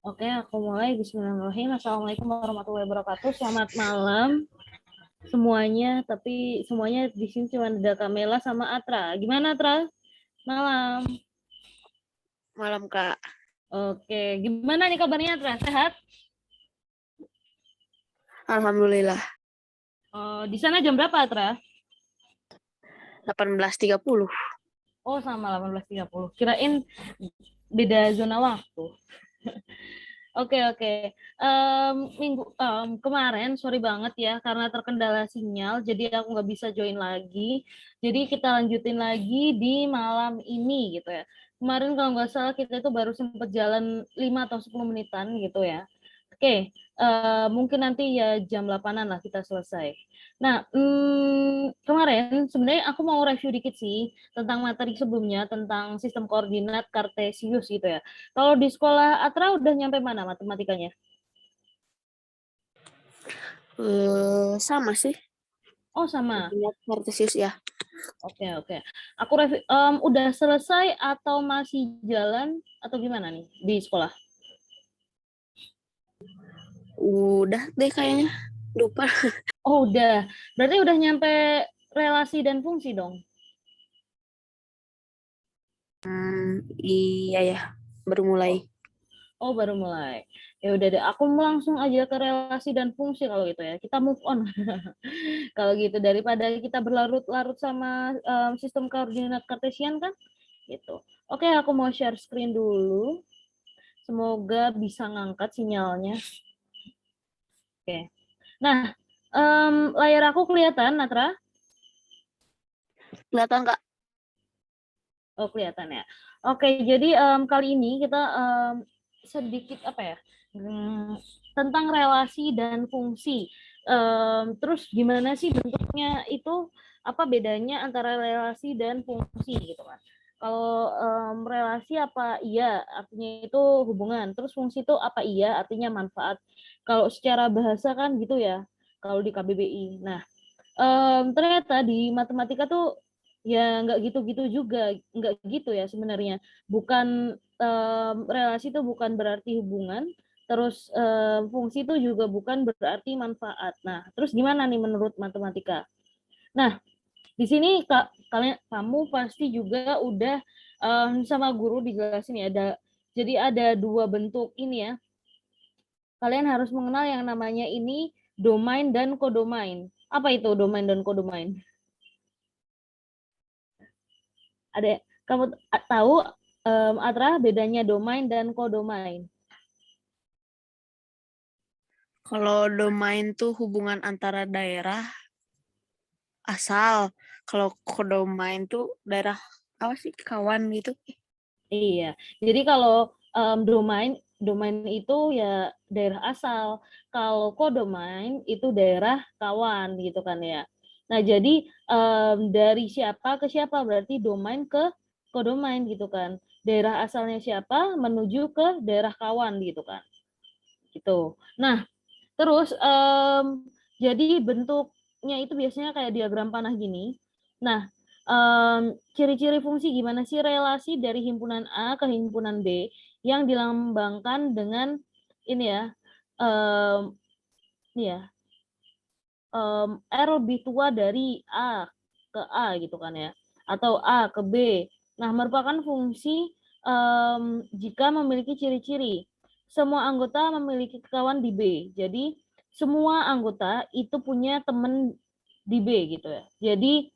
Oke, aku mulai. Bismillahirrahmanirrahim. Assalamualaikum warahmatullahi wabarakatuh. Selamat malam semuanya. Tapi semuanya di sini cuma ada Kamela sama Atra. Gimana, Atra? Malam. Malam, Kak. Oke, gimana nih kabarnya, Atra? Sehat? Alhamdulillah. Di sana jam berapa, Atra? 18.30. Oh, sama 18.30. Kirain beda zona waktu. Oke. Minggu kemarin sorry banget ya karena terkendala sinyal, jadi aku nggak bisa join lagi. Jadi kita lanjutin lagi di malam ini gitu ya. Kemarin kalau nggak salah kita itu baru sempat jalan 5 atau 10 menitan gitu ya. Oke, mungkin nanti ya jam 8-an lah kita selesai. Nah, kemarin sebenarnya aku mau review dikit sih tentang materi sebelumnya tentang sistem koordinat Kartesius gitu ya. Kalau di sekolah Atra udah nyampe mana matematikanya? Sama sih. Oh, sama. Koordinat Kartesius ya. Oke. Aku udah selesai atau masih jalan atau gimana nih di sekolah? Udah deh kayaknya. Lupa. Oh, udah. Berarti udah nyampe relasi dan fungsi dong. Iya ya. Baru mulai. Oh, baru mulai. Ya udah deh, aku langsung aja ke relasi dan fungsi kalau gitu ya. Kita move on. Kalau gitu daripada kita berlarut-larut sama sistem koordinat kartesian kan gitu. Oke, aku mau share screen dulu. Semoga bisa ngangkat sinyalnya. Oke. Nah, layar aku kelihatan, Natra? Kelihatan, Kak? Oh, kelihatan ya. Oke, jadi kali ini kita sedikit apa ya, tentang relasi dan fungsi. Terus gimana sih bentuknya itu, apa bedanya antara relasi dan fungsi gitu kan. Kalau relasi apa iya artinya itu hubungan, terus fungsi itu apa iya artinya manfaat. Kalau secara bahasa kan gitu ya, kalau di KBBI. Nah, ternyata di matematika tuh ya nggak gitu-gitu juga, nggak gitu ya sebenarnya. Bukan relasi itu bukan berarti hubungan, terus fungsi itu juga bukan berarti manfaat. Nah, terus gimana nih menurut matematika? Nah, di sini kamu pasti juga udah sama guru dijelasin ya ada, jadi ada dua bentuk ini ya. Kalian harus mengenal yang namanya ini domain dan kodomain. Apa itu domain dan kodomain? Ada kamu tahu Atra bedanya domain dan kodomain? Kalau domain tuh hubungan antara daerah asal. Kalau kodomain tuh daerah apa sih? Kawan gitu. Iya. Jadi kalau domain domain itu ya daerah asal. Kalau kodomain itu daerah kawan gitu kan ya. Nah, jadi dari siapa ke siapa berarti domain ke kodomain gitu kan. Daerah asalnya siapa menuju ke daerah kawan gitu kan. Gitu. Nah, terus jadi bentuknya itu biasanya kayak diagram panah gini. Nah, ciri-ciri fungsi gimana sih relasi dari himpunan A ke himpunan B yang dilambangkan dengan ini ya, um, ini ya, R lebih tua dari A ke A gitu kan ya, atau A ke B. Nah, merupakan fungsi jika memiliki ciri-ciri. Semua anggota memiliki kawan di B. Jadi, semua anggota itu punya teman di B gitu ya. Jadi,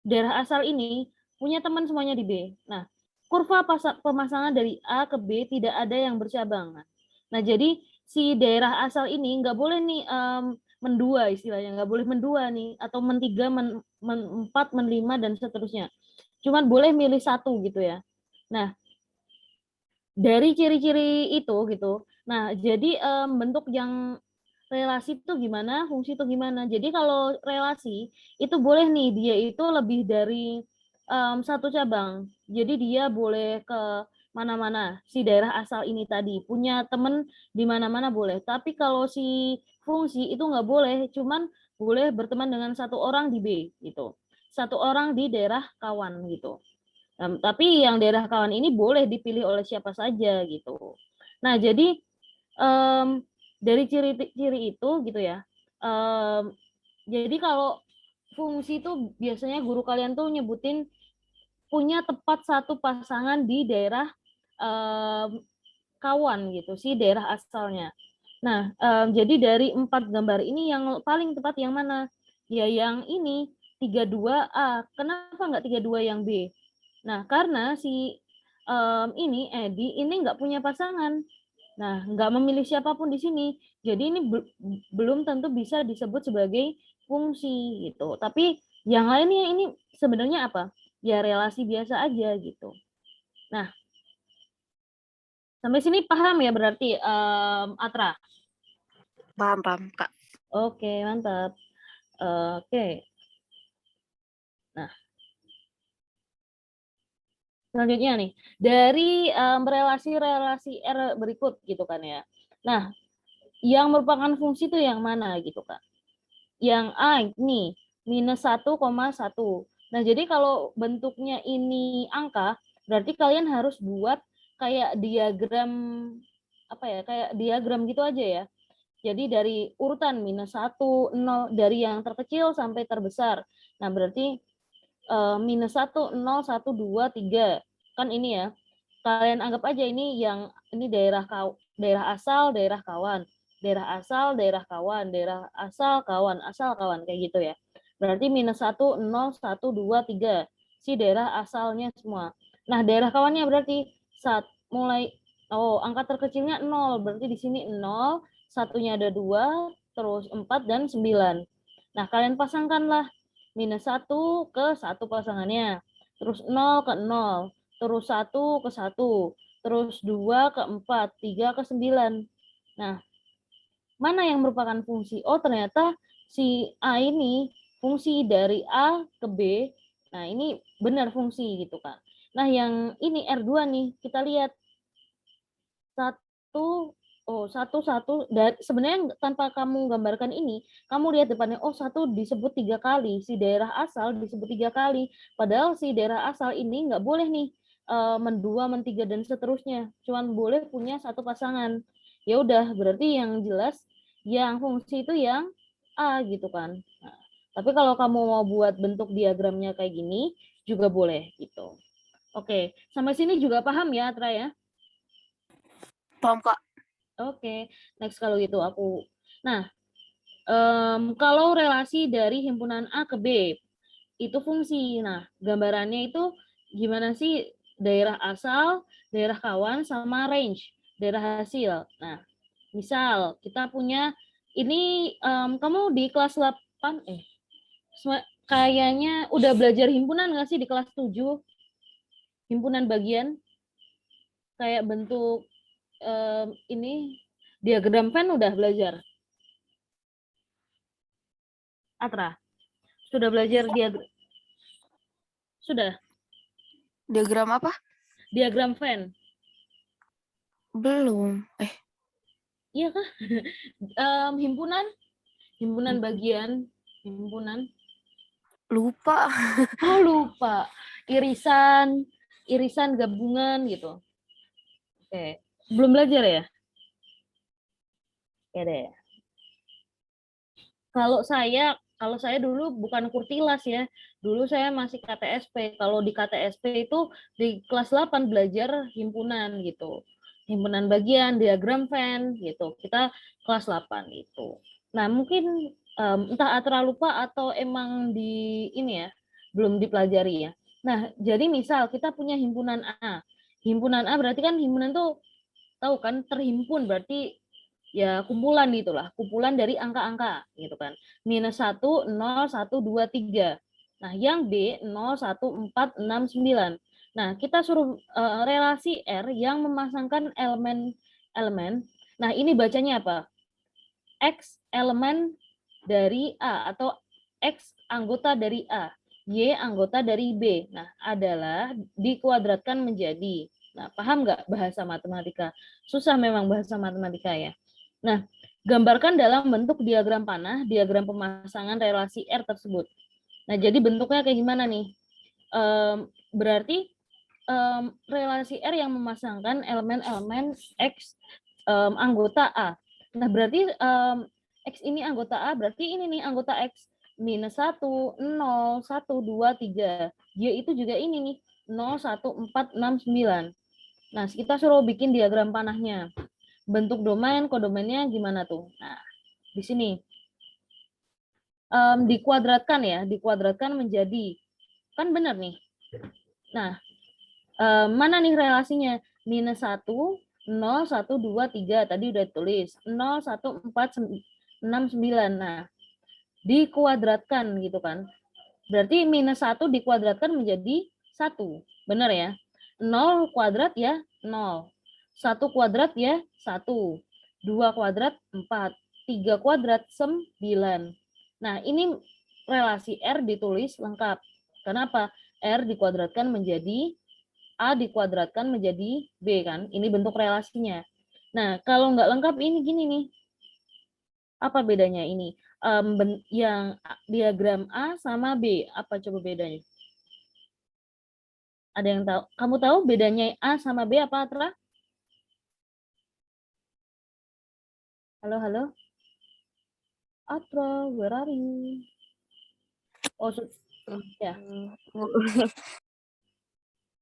daerah asal ini punya teman semuanya di B. Nah, kurva pemasangan dari A ke B tidak ada yang bercabangan. Nah, jadi si daerah asal ini nggak boleh nih mendua istilahnya, nggak boleh mendua nih, atau men3, men4, men5, dan seterusnya. Cuman boleh milih satu gitu ya. Nah, dari ciri-ciri itu gitu. Nah, jadi bentuk yang relasi itu gimana, fungsi itu gimana. Jadi kalau relasi itu boleh nih dia itu lebih dari satu cabang. Jadi dia boleh ke mana-mana. Si daerah asal ini tadi punya temen di mana-mana boleh. Tapi kalau si fungsi itu nggak boleh, cuman boleh berteman dengan satu orang di B gitu. Satu orang di daerah kawan gitu. Tapi yang daerah kawan ini boleh dipilih oleh siapa saja gitu. Nah, jadi dari ciri-ciri itu gitu ya. Jadi kalau fungsi itu biasanya guru kalian tuh nyebutin punya tepat satu pasangan di daerah kawan gitu, si daerah asalnya. Nah, jadi dari 4 gambar ini yang paling tepat yang mana? Ya yang ini, 32A. Kenapa nggak 32 yang B? Nah, karena si ini, Edi, ini nggak punya pasangan. Nah, nggak memilih siapapun di sini. Jadi ini belum tentu bisa disebut sebagai fungsi gitu. Tapi yang lainnya ini sebenarnya apa? Ya relasi biasa aja gitu. Nah, sampai sini paham ya berarti Atra? Paham, Kak. Oke, mantap. Oke. Nah, selanjutnya nih, dari relasi-relasi R berikut gitu kan ya. Nah, yang merupakan fungsi itu yang mana gitu kan? Yang A ini minus 1,1. Nah, jadi kalau bentuknya ini angka, berarti kalian harus buat kayak diagram apa ya? Kayak diagram gitu aja ya. Jadi dari urutan minus 1, 0, dari yang terkecil sampai terbesar. Nah, berarti minus 1, 0, 1, 2, 3. Kan ini ya. Kalian anggap aja ini yang ini daerah asal, daerah kawan. Daerah asal, daerah kawan, daerah asal kawan kayak gitu ya. Berarti minus 1, 0, 1, 2, 3. Si daerah asalnya semua. Nah, daerah kawannya berarti mulai angka terkecilnya 0, berarti di sini 0, satunya ada 2, terus 4 dan 9. Nah, kalian pasangkanlah minus 1 ke 1 pasangannya, terus 0 ke 0, terus 1 ke 1, terus 2 ke 4, 3 ke 9. Nah, mana yang merupakan fungsi? Oh, ternyata si A ini fungsi dari A ke B. Nah, ini benar fungsi gitu kan. Nah, yang ini R2 nih, kita lihat satu satu sebenarnya tanpa kamu gambarkan ini, kamu lihat depannya, satu disebut 3 kali, si daerah asal disebut 3 kali, padahal si daerah asal ini nggak boleh nih mendua, mentiga dan seterusnya, cuman boleh punya satu pasangan. Ya udah, berarti yang jelas yang fungsi itu yang A gitu kan. Nah, tapi kalau kamu mau buat bentuk diagramnya kayak gini juga boleh gitu. Oke, sampai sini juga paham ya, Atra ya? Paham, Kak. Oke, next kalau gitu aku. Nah, kalau relasi dari himpunan A ke B, itu fungsi. Nah, gambarannya itu gimana sih daerah asal, daerah kawan, sama range, daerah hasil. Nah, misal kita punya, ini kamu di kelas 8, kayaknya udah belajar himpunan nggak sih di kelas 7? Himpunan bagian, kayak bentuk ini, diagram Venn udah belajar? Atra? Sudah belajar diagram? Sudah. Diagram apa? Diagram Venn. Belum. Iya kah? Himpunan, himpunan bagian, himpunan. Lupa. Oh, lupa. Irisan, irisan gabungan gitu. Oke. Belum belajar ya? Ya deh. Kalau saya dulu bukan kurtilas ya. Dulu saya masih KTSP. Kalau di KTSP itu di kelas 8 belajar himpunan gitu. Himpunan bagian, diagram Venn gitu. Kita kelas 8 itu. Nah, mungkin entah Atra lupa atau emang di ini ya, belum dipelajari ya. Nah, jadi misal kita punya himpunan A. Himpunan A berarti kan himpunan tuh tahu kan terhimpun, berarti ya kumpulan itulah, kumpulan dari angka-angka gitu kan. Minus 1, 0, 1, 2, 3. Nah, yang B 0, 1, 4, 6, 9. Nah, kita suruh relasi R yang memasangkan elemen-elemen. Nah, ini bacanya apa? X elemen dari A atau X anggota dari A, Y anggota dari B. Nah, adalah dikuadratkan menjadi. Nah, paham nggak bahasa matematika? Susah memang bahasa matematika ya. Nah, gambarkan dalam bentuk diagram panah, diagram pemasangan relasi R tersebut. Nah, jadi bentuknya kayak gimana nih? Berarti relasi R yang memasangkan elemen-elemen X anggota A. Nah, berarti X ini anggota A, berarti ini nih anggota X. Minus 1, 0, 1, 2, 3. Y itu juga ini nih, 0, 1, 4, 6, 9. Nah, kita suruh bikin diagram panahnya. Bentuk domain, kodomainnya gimana tuh? Nah, di sini. Dikuadratkan ya, dikuadratkan menjadi. Kan benar nih. Nah, mana nih relasinya? Minus 1, 0, 1, 2, 3. Tadi udah tulis. 0, 1, 4, 6, 9. Nah, dikuadratkan gitu kan. Berarti minus 1 dikuadratkan menjadi 1. Benar ya? 0 kuadrat ya 0. 1 kuadrat ya 1. 2 kuadrat 4. 3 kuadrat 9. Nah, ini relasi R ditulis lengkap. Kenapa? R dikuadratkan menjadi A dikuadratkan menjadi B kan. Ini bentuk relasinya. Nah, kalau nggak lengkap ini gini nih. Apa bedanya ini? Yang diagram A sama B, apa coba bedanya? Ada yang tahu? Kamu tahu bedanya A sama B apa, Atra? Halo, halo? Atra, where are you? Oh, ya.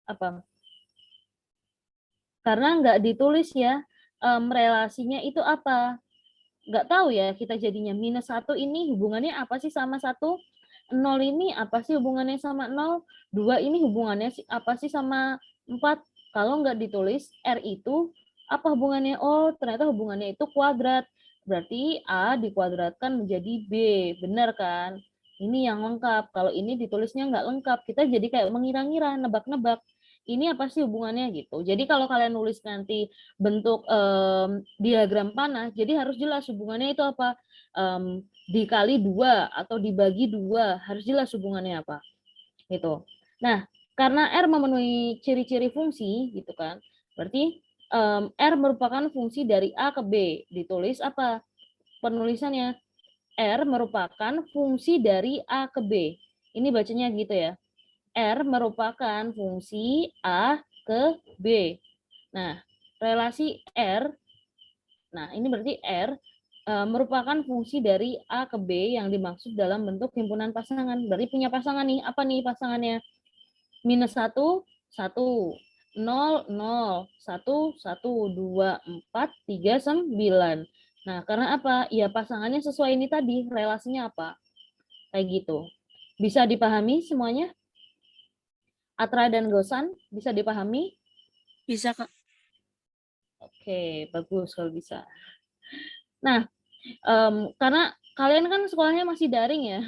Apa? Karena nggak ditulis ya, relasinya itu apa? Nggak tahu ya, kita jadinya minus 1 ini hubungannya apa sih sama 1? 0 ini apa sih hubungannya sama 0? 2 ini hubungannya apa sih sama 4? Kalau nggak ditulis R itu apa hubungannya? Oh, ternyata hubungannya itu kuadrat. Berarti A dikuadratkan menjadi B. Benar kan? Ini yang lengkap. Kalau ini ditulisnya nggak lengkap, kita jadi kayak mengira-ngira, nebak-nebak. Ini apa sih hubungannya gitu. Jadi kalau kalian nulis nanti bentuk diagram panah, jadi harus jelas hubungannya itu apa. Dikali 2 atau dibagi 2, harus jelas hubungannya apa. Gitu. Nah, karena R memenuhi ciri-ciri fungsi, gitu kan, berarti R merupakan fungsi dari A ke B. Ditulis apa penulisannya? R merupakan fungsi dari A ke B. Ini bacanya gitu ya. R merupakan fungsi A ke B. Nah, relasi R, nah ini berarti R merupakan fungsi dari A ke B yang dimaksud dalam bentuk himpunan pasangan. Berarti punya pasangan nih. Apa nih pasangannya? Minus 1, 1. 0, 0. 1, 1. 2, 4, 3, 9. Nah, karena apa? Ya pasangannya sesuai ini tadi. Relasinya apa? Kayak gitu. Bisa dipahami semuanya? Atra dan Gosan bisa dipahami? Bisa, Kak. Oke, bagus kalau bisa. Nah, karena kalian kan sekolahnya masih daring ya,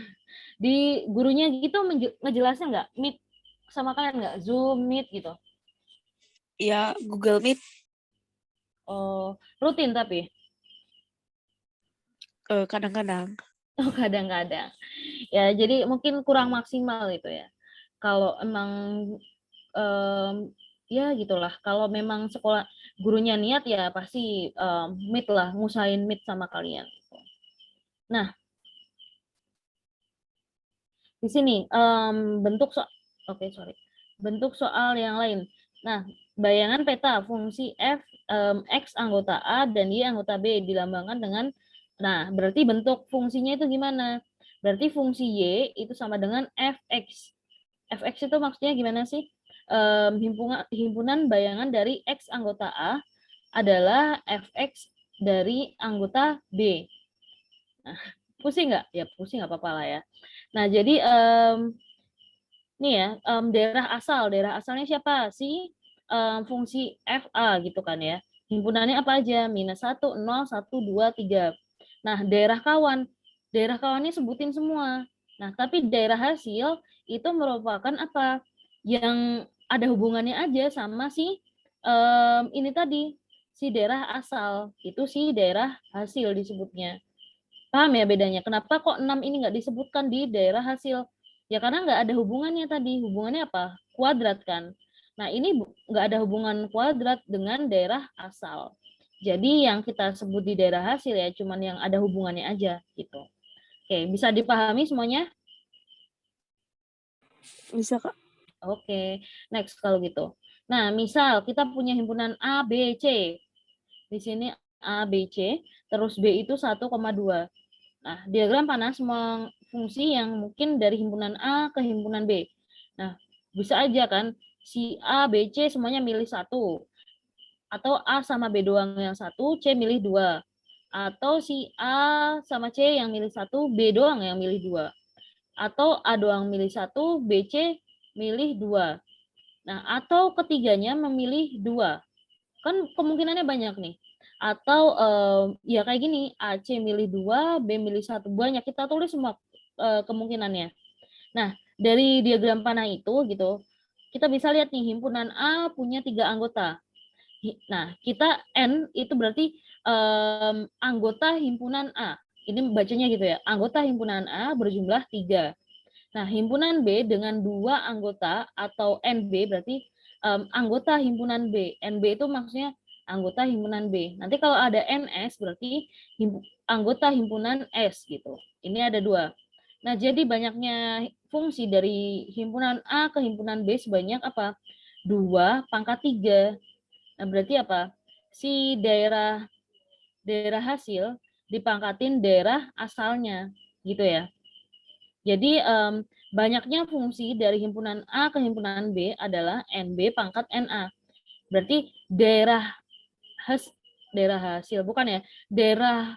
di gurunya gitu ngejelasnya nggak? Meet sama kalian nggak? Zoom, Meet gitu? Ya, Google Meet. Oh, rutin tapi? Kadang-kadang. Oh, kadang-kadang. Ya, jadi mungkin kurang maksimal gitu ya. Kalau emang ya gitulah. Kalau memang sekolah gurunya niat ya pasti Meet lah, ngusahain Meet sama kalian. Nah, di sini bentuk bentuk soal yang lain. Nah, bayangan peta fungsi f x anggota A dan y anggota B dilambangkan dengan, nah berarti bentuk fungsinya itu gimana? Berarti fungsi y itu sama dengan fx. Fx itu maksudnya gimana sih? Himpunan bayangan dari x anggota A adalah fx dari anggota B. Nah, pusing nggak? Ya pusing nggak apa-apa lah ya. Nah, jadi nih ya, daerah asalnya siapa sih? Fungsi FA gitu kan ya. Himpunannya apa aja? Minus 1, 0, 1, 2, 3. Nah, daerah kawannya sebutin semua. Nah, tapi daerah hasil itu merupakan apa? Yang ada hubungannya aja sama si ini tadi, si daerah asal. Itu si daerah hasil disebutnya. Paham ya bedanya? Kenapa kok 6 ini nggak disebutkan di daerah hasil? Ya karena nggak ada hubungannya tadi. Hubungannya apa? Kuadrat kan. Nah ini nggak ada hubungan kuadrat dengan daerah asal. Jadi yang kita sebut di daerah hasil ya cuman yang ada hubungannya aja gitu. Oke, bisa dipahami semuanya? Bisa, Kak. Oke, next kalau gitu. Nah, misal kita punya himpunan A, B, C. Di sini A, B, C, terus B itu 1,2. Nah, diagram panas semua fungsi yang mungkin dari himpunan A ke himpunan B. Nah, bisa aja kan si A, B, C semuanya milih 1. Atau A sama B doang yang 1, C milih 2. Atau si A sama C yang milih 1, B doang yang milih 2. Atau A doang milih 1, B, C milih 2. Nah, atau ketiganya memilih 2. Kan kemungkinannya banyak nih. Atau ya kayak gini, A, C milih 2, B milih 1. Banyak, kita tulis semua kemungkinannya. Nah, dari diagram panah itu gitu, kita bisa lihat nih, himpunan A punya 3 anggota. Nah, kita N itu berarti anggota himpunan A. Ini bacanya gitu ya, anggota himpunan A berjumlah 3. Nah, himpunan B dengan 2 anggota atau NB berarti anggota himpunan B. NB itu maksudnya anggota himpunan B. Nanti kalau ada NS berarti anggota himpunan S gitu. Ini ada 2. Nah, jadi banyaknya fungsi dari himpunan A ke himpunan B sebanyak apa? 2 pangkat 3. Nah, berarti apa? Si daerah hasil dipangkatin daerah asalnya gitu ya. Jadi banyaknya fungsi dari himpunan A ke himpunan B adalah NB pangkat NA. Berarti daerah hasil bukan ya, daerah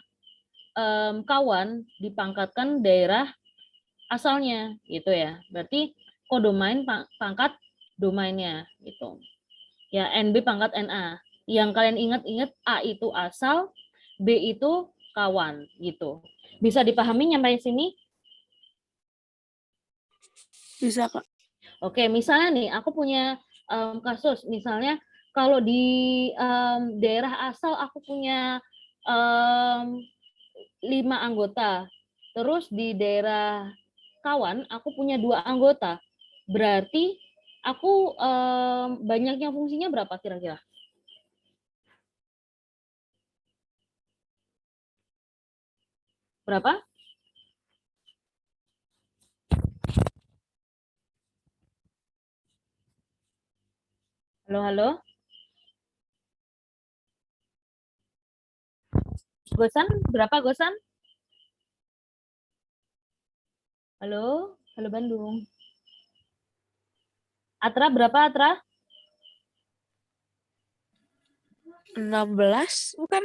kawan dipangkatkan daerah asalnya gitu ya. Berarti kodomain pangkat domainnya gitu. Ya, NB pangkat NA. Yang kalian ingat-ingat, A itu asal, B itu kawan gitu. Bisa dipahami sampai sini? Bisa, Kak. Oke, misalnya nih, aku punya kasus, misalnya kalau di daerah asal aku punya 5 anggota, terus di daerah kawan aku punya 2 anggota, berarti aku banyaknya fungsinya berapa kira-kira? Berapa? Halo, halo? Gosan, berapa Gosan? Halo, halo Bandung. Atra berapa Atra? 16, bukan?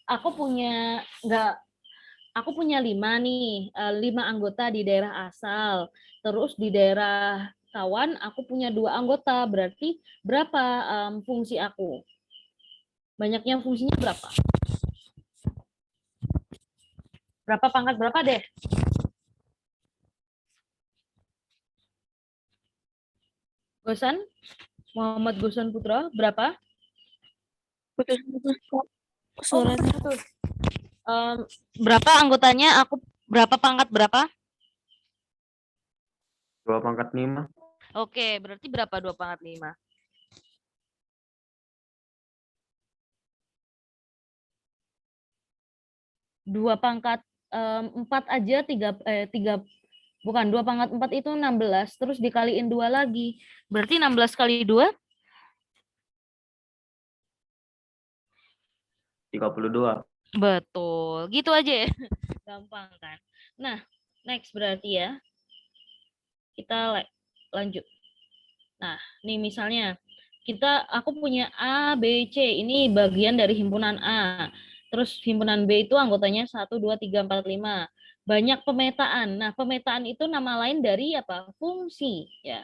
Aku punya nggak aku punya 5 nih, 5 anggota di daerah asal. Terus di daerah kawan aku punya 2 anggota. Berarti berapa fungsi aku? Banyaknya fungsinya berapa? Berapa pangkat berapa deh? Gosan? Muhammad Gosan Putra, berapa? Putus-putus, Kak. Oh, Suaranya. putus-putus. Berapa anggotanya? Aku berapa pangkat berapa? 2 pangkat 5. Oke, berarti berapa 2 pangkat 5? 2 pangkat 4 aja 3 bukan 2 pangkat 4 itu 16 terus dikaliin 2 lagi. Berarti 16 kali 2 32. betul. Gitu aja ya. Gampang kan. Nah, next berarti ya. Kita lanjut. Nah, nih misalnya aku punya A, B, C. Ini bagian dari himpunan A. Terus himpunan B itu anggotanya 1, 2, 3, 4, 5. Banyak pemetaan. Nah, pemetaan itu nama lain dari apa? Fungsi, ya.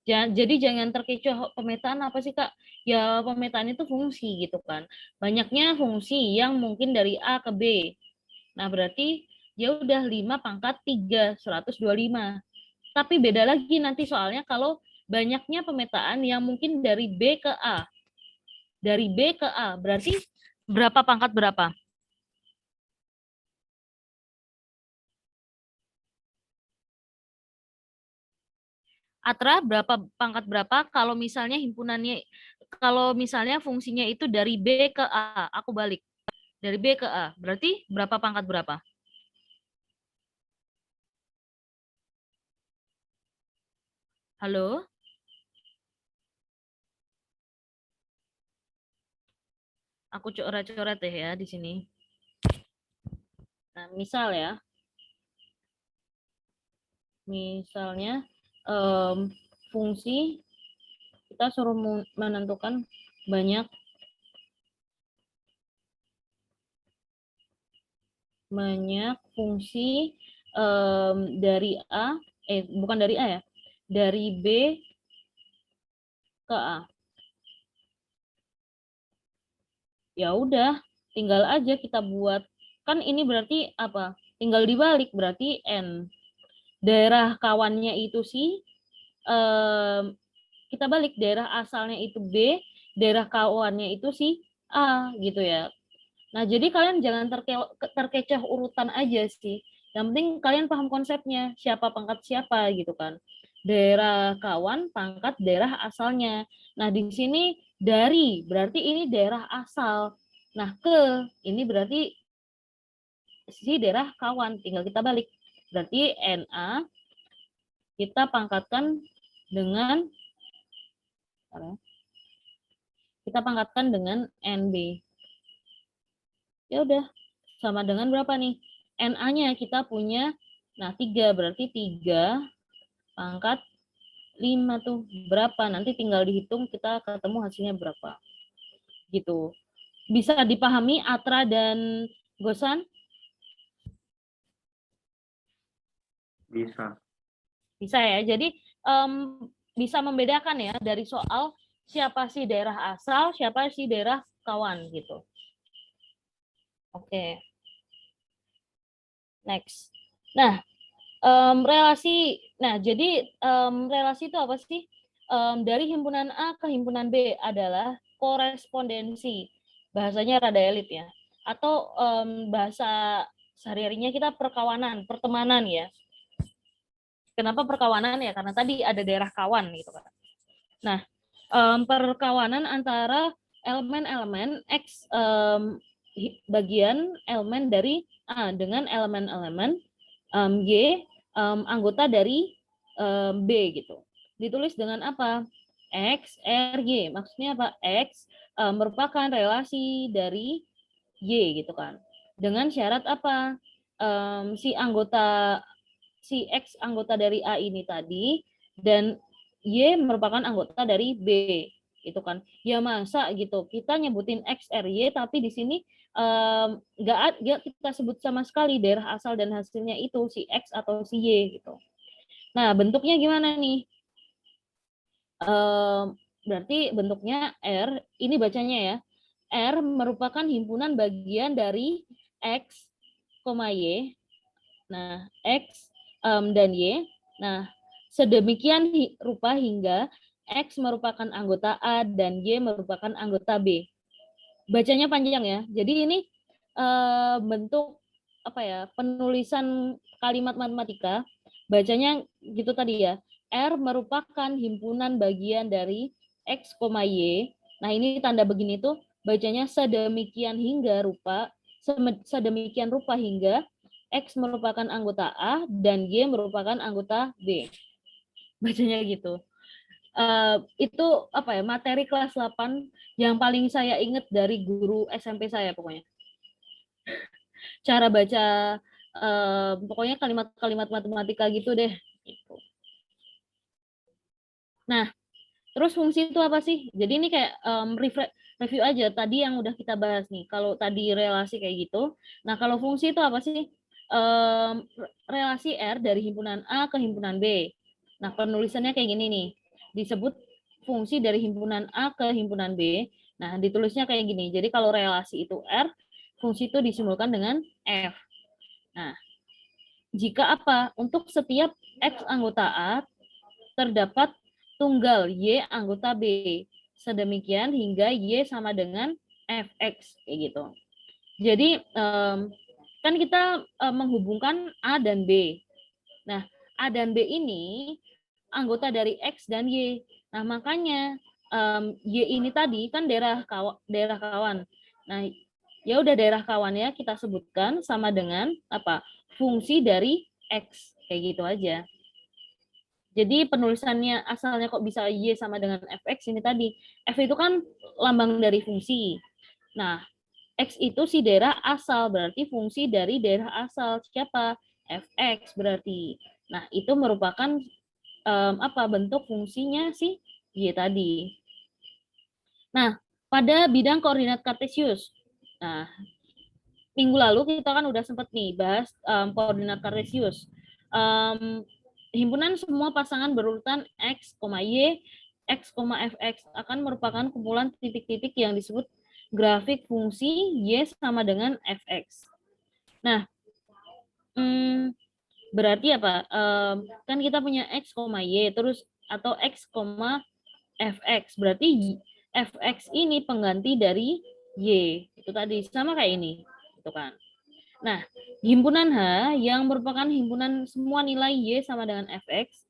Jadi jangan terkecoh, pemetaan apa sih Kak? Ya pemetaan itu fungsi gitu kan. Banyaknya fungsi yang mungkin dari A ke B. Nah berarti ya udah 5 pangkat 3, 125. Tapi beda lagi nanti soalnya kalau banyaknya pemetaan yang mungkin dari B ke A. Dari B ke A berarti berapa pangkat berapa? Atra berapa pangkat berapa kalau misalnya fungsinya itu dari B ke A, aku balik. Dari B ke A, berarti berapa pangkat berapa? Halo? Aku coret-coret deh ya di sini. Nah, misal ya. Misalnya fungsi kita suruh menentukan banyak fungsi dari A, bukan dari A ya, dari B ke A. Ya udah, tinggal aja kita buat. Kan ini berarti apa? Tinggal dibalik, berarti N. Daerah kawannya itu si, kita balik, daerah asalnya itu B, daerah kawannya itu si A gitu ya. Nah, jadi kalian jangan terkecoh urutan aja sih. Yang penting kalian paham konsepnya, siapa pangkat siapa gitu kan. Daerah kawan, pangkat daerah asalnya. Nah, di sini dari, berarti ini daerah asal. Nah, ke, ini berarti si daerah kawan, tinggal kita balik. Berarti NA kita pangkatkan dengan NB. Ya udah, sama dengan berapa nih? NA-nya kita punya, nah 3, berarti 3 pangkat 5 tuh berapa? Nanti tinggal dihitung, kita ketemu hasilnya berapa. Gitu. Bisa dipahami Atra dan Gosan? Bisa. Bisa ya. Jadi bisa membedakan ya dari soal siapa sih daerah asal, siapa sih daerah kawan gitu. Oke. Next. Nah, relasi. Nah, jadi relasi itu apa sih? Dari himpunan A ke himpunan B adalah korespondensi. Bahasanya rada elit ya. Atau bahasa sehari-harinya kita perkawanan, pertemanan ya. Kenapa perkawanan ya? Karena tadi ada daerah kawan gitu kan. Nah, perkawanan antara elemen-elemen X bagian elemen dari A dengan elemen-elemen Y anggota dari B gitu. Ditulis dengan apa? X, R, Y. Maksudnya apa? X merupakan relasi dari Y gitu kan. Dengan syarat apa? Si X anggota dari A ini tadi dan Y merupakan anggota dari B itu kan. Ya masa gitu kita nyebutin X, R, Y tapi di sini nggak kita sebut sama sekali daerah asal dan hasilnya itu si X atau si Y gitu. Nah, bentuknya gimana nih? Berarti bentuknya R, ini bacanya ya. R merupakan himpunan bagian dari X, Y. Nah, X dan Y. Nah, sedemikian rupa hingga X merupakan anggota A dan Y merupakan anggota B. Bacanya panjang ya. Jadi ini bentuk apa ya? Penulisan kalimat matematika. Bacanya gitu tadi ya. R merupakan himpunan bagian dari X, Y. Nah, ini tanda begini tuh bacanya sedemikian hingga X merupakan anggota A dan Y merupakan anggota B. Bacanya gitu. Itu apa ya, materi kelas 8 yang paling saya ingat dari guru SMP saya pokoknya. Cara baca pokoknya kalimat-kalimat matematika gitu deh. Nah, terus fungsi itu apa sih? Jadi ini kayak review aja tadi yang udah kita bahas nih. Kalau tadi relasi kayak gitu. Nah, kalau fungsi itu apa sih? Relasi R dari himpunan A ke himpunan B. Nah, penulisannya kayak gini nih. Disebut fungsi dari himpunan A ke himpunan B. Nah, ditulisnya kayak gini. Jadi kalau relasi itu R, fungsi itu disimbolkan dengan F. Nah, jika apa? Untuk setiap X anggota A terdapat tunggal Y anggota B. Sedemikian hingga Y sama dengan Fx kayak gitu. Jadi kan kita menghubungkan A dan B. Nah, A dan B ini anggota dari X dan Y. Nah, makanya Y ini tadi kan daerah kawan. Nah, ya udah daerah kawannya kita sebutkan sama dengan apa? Fungsi dari X kayak gitu aja. Jadi penulisannya asalnya kok bisa Y sama dengan Fx ini tadi. F itu kan lambang dari fungsi. Nah, X itu si daerah asal, berarti fungsi dari daerah asal. Siapa? Fx berarti. Nah, itu merupakan apa bentuk fungsinya si Y tadi. Nah, pada bidang koordinat kartesius. Nah, minggu lalu kita kan udah sempat nih bahas koordinat kartesius. Himpunan semua pasangan berurutan X, Y, X, Fx akan merupakan kumpulan titik-titik yang disebut grafik fungsi Y sama dengan Fx. Nah, berarti apa? Kan kita punya X, Y, terus atau X, Fx. Berarti Fx ini pengganti dari Y. Itu tadi, sama kayak ini. Itu kan. Nah, himpunan H yang merupakan himpunan semua nilai Y sama dengan Fx,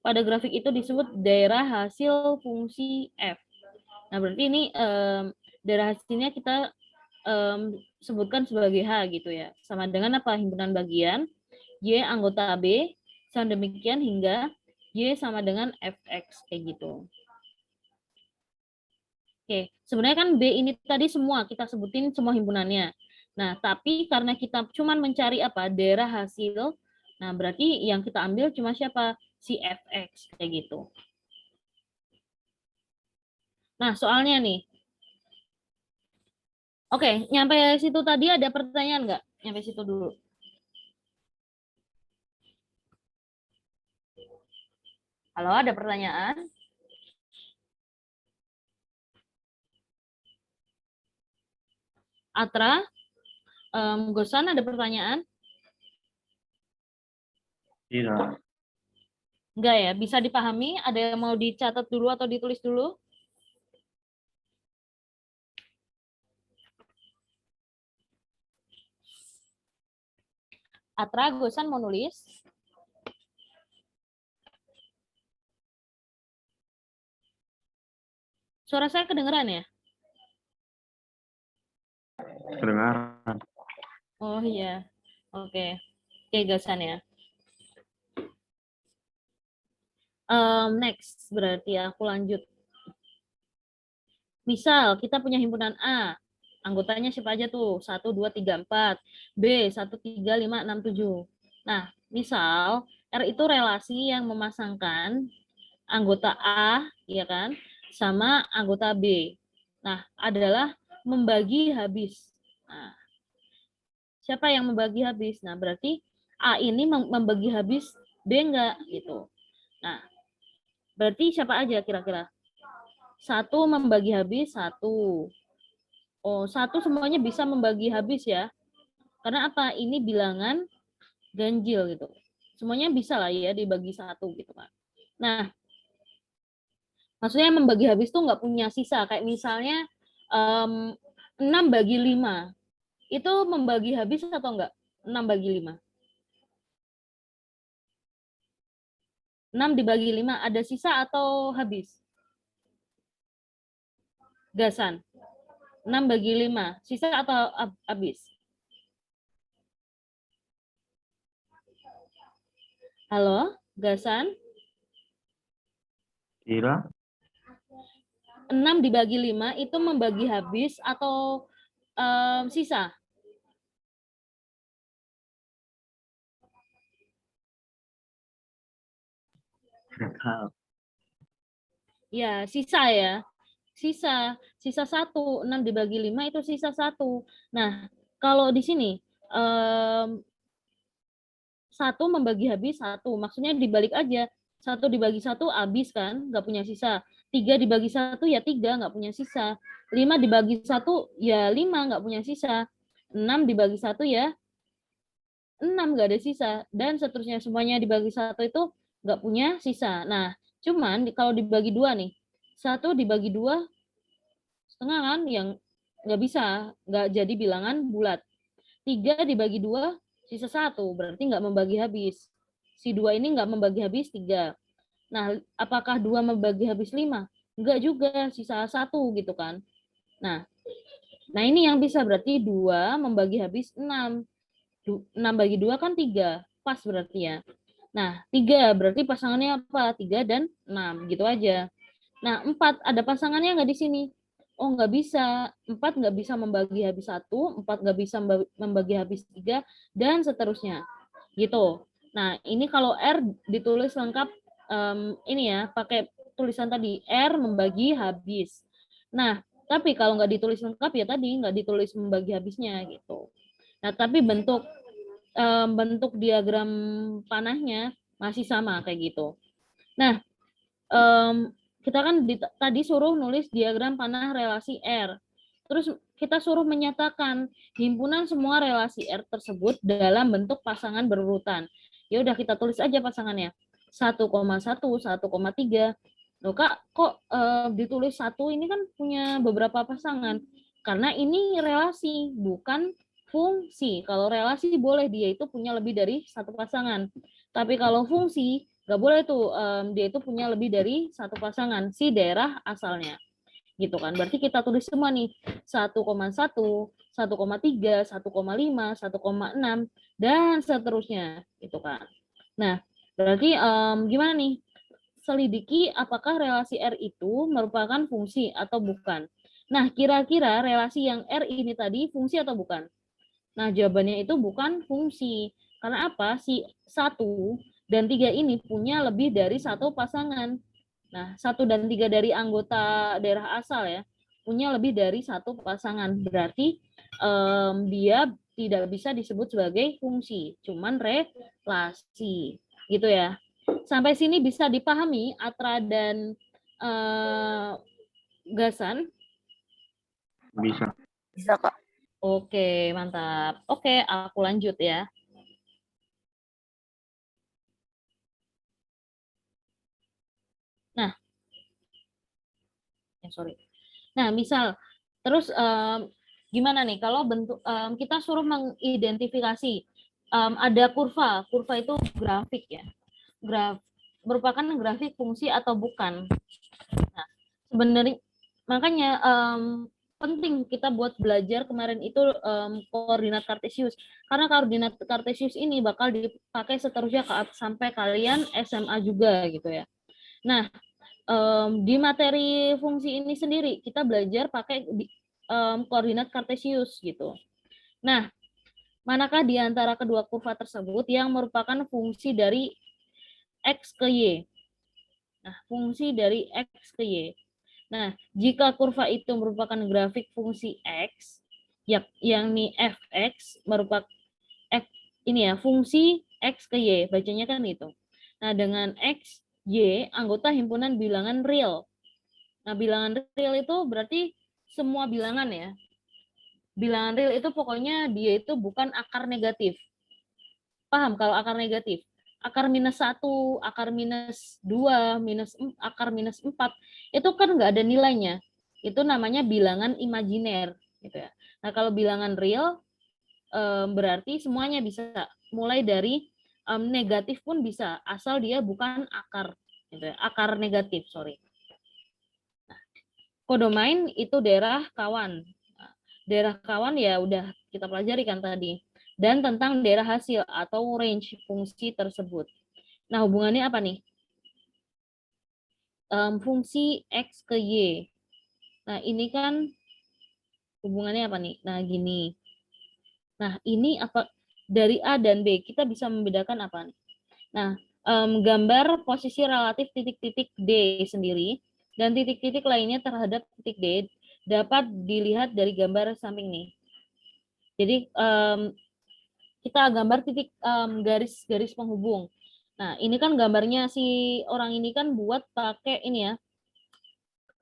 pada grafik itu disebut daerah hasil fungsi F. Nah, berarti ini daerah hasilnya kita sebutkan sebagai H gitu ya. Sama dengan apa? Himpunan bagian, Y anggota B, sama demikian hingga Y sama dengan Fx, kayak gitu. Oke, sebenarnya kan B ini tadi semua kita sebutin semua himpunannya. Nah, tapi karena kita cuma mencari apa? Daerah hasil, nah berarti yang kita ambil cuma siapa? Si Fx, kayak gitu. Nah, soalnya nih. Oke, nyampe situ tadi ada pertanyaan nggak? Nyampe situ dulu. Halo, ada pertanyaan? Atra, Gosan ada pertanyaan? Tidak. Enggak ya? Bisa dipahami? Ada yang mau dicatat dulu atau ditulis dulu? Atra, Gosan mau nulis? Suara saya kedengeran ya? Kedengaran. Oh iya. Oke. Oke, Gosan ya. Next, berarti aku lanjut. Misal kita punya himpunan A, anggotanya siapa aja tuh? 1, 2, 3, 4. B, 1, 3, 5, 6, 7. Nah, misal R itu relasi yang memasangkan anggota A, ya kan, sama anggota B. Nah, adalah membagi habis. Nah, siapa yang membagi habis? Nah, berarti A ini membagi habis B enggak gitu. Nah, berarti siapa aja kira-kira? 1 membagi habis 1. Oh, 1 semuanya bisa membagi habis ya. Karena apa? Ini bilangan ganjil gitu. Semuanya bisa lah ya dibagi 1 gitu kan. Nah, maksudnya membagi habis tuh nggak punya sisa. Kayak misalnya 6 bagi 5. Itu membagi habis atau enggak? 6 bagi 5. 6 dibagi 5 ada sisa atau habis? Gasan. 6 bagi 5. Sisa atau habis? Halo, Gasan? Tidak. 6 dibagi 5 itu membagi habis atau sisa? Ya, sisa ya. Sisa 1. 6 dibagi 5 itu sisa 1. Nah, kalau di sini 1 membagi habis 1. Maksudnya dibalik aja. 1 dibagi 1 habis kan, nggak punya sisa. 3 dibagi 1 ya 3, nggak punya sisa. 5 dibagi 1 ya 5, nggak punya sisa. 6 dibagi 1 ya 6, nggak ada sisa. Dan seterusnya semuanya dibagi 1 itu nggak punya sisa. Nah, cuman kalau dibagi 2 nih. 1 dibagi 2 setengah kan, yang nggak bisa, nggak jadi bilangan bulat. 3 dibagi 2 sisa 1, berarti nggak membagi habis. Si 2 ini nggak membagi habis 3. Nah, apakah 2 membagi habis 5? Enggak juga, sisa 1 gitu kan. Nah, ini yang bisa berarti 2 membagi habis 6. 6 bagi 2 kan 3. Pas berarti ya. Nah, 3 berarti pasangannya apa? 3 dan 6 gitu aja. Nah, 4 ada pasangannya nggak di sini? Oh, nggak bisa. 4 nggak bisa membagi habis 1, 4 nggak bisa membagi habis 3, dan seterusnya. Gitu. Nah, ini kalau R ditulis lengkap, ini ya, pakai tulisan tadi, R membagi habis. Nah, tapi kalau nggak ditulis lengkap ya tadi, nggak ditulis membagi habisnya gitu. Nah, tapi bentuk diagram panahnya masih sama kayak gitu. Nah, kita kan tadi suruh nulis diagram panah relasi R. Terus kita suruh menyatakan himpunan semua relasi R tersebut dalam bentuk pasangan berurutan. Ya udah kita tulis aja pasangannya. 1,1, 1,3. Loh Kak, kok ditulis 1 ini kan punya beberapa pasangan? Karena ini relasi, bukan fungsi. Kalau relasi boleh dia itu punya lebih dari 1 pasangan. Tapi kalau fungsi nggak boleh tuh, dia itu punya lebih dari 1 pasangan si daerah asalnya gitu kan. Berarti kita tulis semua nih 1,1, 1,3, 1,5, 1,6 dan seterusnya gitu kan. Nah, berarti gimana nih? Selidiki apakah relasi R itu merupakan fungsi atau bukan. Nah, kira-kira relasi yang R ini tadi fungsi atau bukan? Nah, jawabannya itu bukan fungsi. Karena apa? Si 1 dan 3 ini punya lebih dari 1 pasangan. Nah, 1 dan 3 dari anggota daerah asal ya, punya lebih dari 1 pasangan. Berarti dia tidak bisa disebut sebagai fungsi, cuman relasi. Gitu ya. Sampai sini bisa dipahami Atra dan Gasan? Bisa. Bisa, Kak. Oke, mantap. Oke, aku lanjut ya. Nah, sorry. Nah, misal terus gimana nih kalau bentuk kita suruh mengidentifikasi ada kurva. Kurva itu grafik ya. Merupakan grafik fungsi atau bukan. Nah, sebenarnya makanya penting kita buat belajar kemarin itu koordinat kartesius. Karena koordinat kartesius ini bakal dipakai seterusnya sampai kalian SMA juga gitu ya. Nah, di materi fungsi ini sendiri kita belajar pakai koordinat kartesius gitu. Nah, manakah di antara kedua kurva tersebut yang merupakan fungsi dari X ke Y? Nah, fungsi dari X ke Y. Nah, jika kurva itu merupakan grafik fungsi X, yang nih fx merupakan ini ya, fungsi X ke Y, bacanya kan itu. Nah, dengan X, Y, anggota himpunan bilangan real. Nah, bilangan real itu berarti semua bilangan ya. Bilangan real itu pokoknya dia itu bukan akar negatif. Paham kalau akar negatif? Akar -1, akar -2, akar -4, itu kan nggak ada nilainya. Itu namanya bilangan imajiner. Gitu ya. Nah, kalau bilangan real, berarti semuanya bisa. Mulai dari negatif pun bisa, asal dia bukan akar. Gitu ya. Akar negatif, sorry. Kodomain itu daerah kawan. Daerah kawan ya udah kita pelajari kan tadi. Dan tentang daerah hasil atau range fungsi tersebut. Nah, hubungannya apa nih? Fungsi X ke Y. Nah, ini kan hubungannya apa nih? Nah, gini. Nah, ini apa dari A dan B? Kita bisa membedakan apa nih? Nah, gambar posisi relatif titik-titik D sendiri dan titik-titik lainnya terhadap titik D dapat dilihat dari gambar samping nih. Jadi kita gambar titik garis-garis penghubung. Nah, ini kan gambarnya si orang ini kan buat pakai ini ya,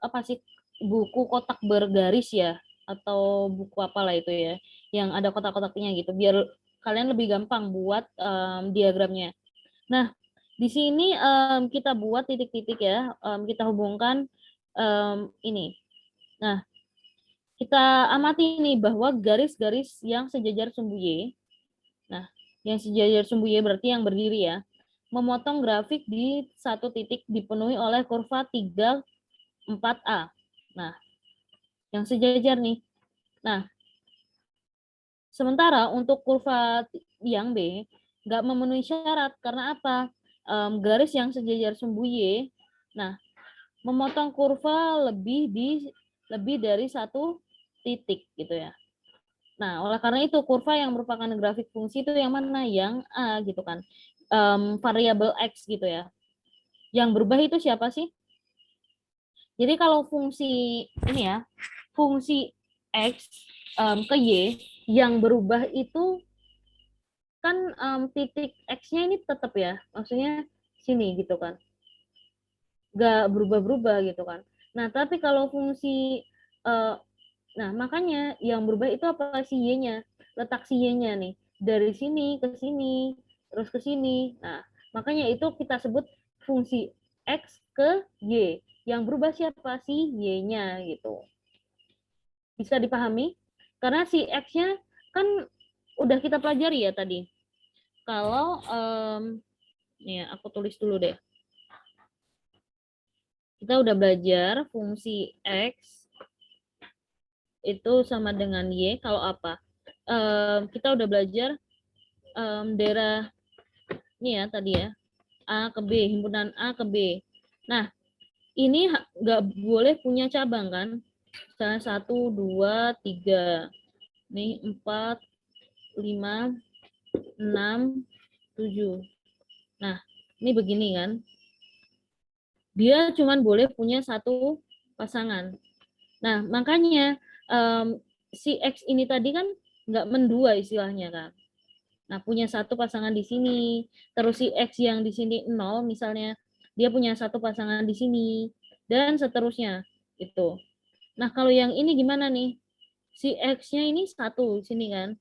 apa sih, buku kotak bergaris ya, atau buku apalah itu ya, yang ada kotak-kotaknya gitu, biar kalian lebih gampang buat diagramnya. Nah, di sini kita buat titik-titik ya, kita hubungkan ini. Nah, kita amati nih bahwa garis-garis yang sejajar sumbu Y, nah, yang sejajar sumbu Y berarti yang berdiri ya, memotong grafik di satu titik dipenuhi oleh kurva 3, 4A. Nah, yang sejajar nih. Nah, sementara untuk kurva yang B nggak memenuhi syarat karena apa? Garis yang sejajar sumbu Y, nah, memotong kurva lebih di lebih dari satu titik gitu ya. Nah, oleh karena itu kurva yang merupakan grafik fungsi itu yang mana? Yang A gitu kan. Variabel X gitu ya. Yang berubah itu siapa sih? Jadi kalau fungsi ini ya, fungsi X ke Y yang berubah itu kan titik X-nya ini tetap ya, maksudnya sini gitu kan, nggak berubah-berubah gitu kan. Nah, tapi kalau fungsi, nah makanya yang berubah itu apa? Si Y-nya, letak si Y-nya nih, dari sini ke sini, terus ke sini. Nah, makanya itu kita sebut fungsi X ke Y. Yang berubah siapa? Si Y-nya gitu. Bisa dipahami? Karena si X-nya kan udah kita pelajari ya tadi. Kalau nih aku tulis dulu deh. Kita udah belajar fungsi X itu sama dengan Y kalau apa? Kita udah belajar daerah ini ya tadi ya, A ke B, himpunan A ke B. Nah, ini nggak boleh punya cabang kan? Misalnya 1, 2, 3. Nih 4, 5, 6, 7. Nah, ini begini kan. Dia cuma boleh punya satu pasangan. Nah, makanya si X ini tadi kan nggak mendua istilahnya kan. Nah, punya satu pasangan di sini, terus si X yang di sini 0 misalnya, dia punya satu pasangan di sini, dan seterusnya. Itu. Nah, kalau yang ini gimana nih? Si X-nya ini satu di sini kan.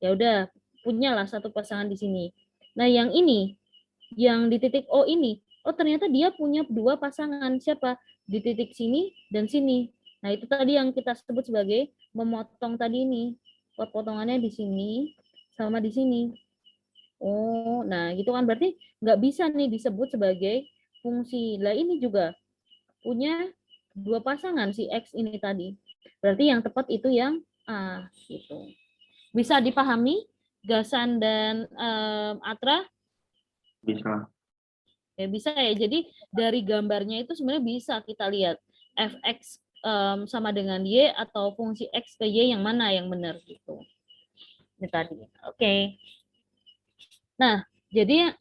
Ya udah, punyalah satu pasangan di sini. Nah, yang ini, yang di titik O ini, oh ternyata dia punya dua pasangan. Siapa? Di titik sini dan sini. Nah, itu tadi yang kita sebut sebagai memotong tadi ini. Potongannya di sini sama di sini. Oh, nah gitu kan berarti nggak bisa nih disebut sebagai fungsi. Lah ini juga punya dua pasangan si X ini tadi. Berarti yang tepat itu yang A gitu. Bisa dipahami Gasan dan Atra? Bisa. Ya bisa ya. Jadi dari gambarnya itu sebenarnya bisa kita lihat fx sama dengan y atau fungsi x ke y yang mana yang benar gitu. Ini tadi. Oke. Nah, jadi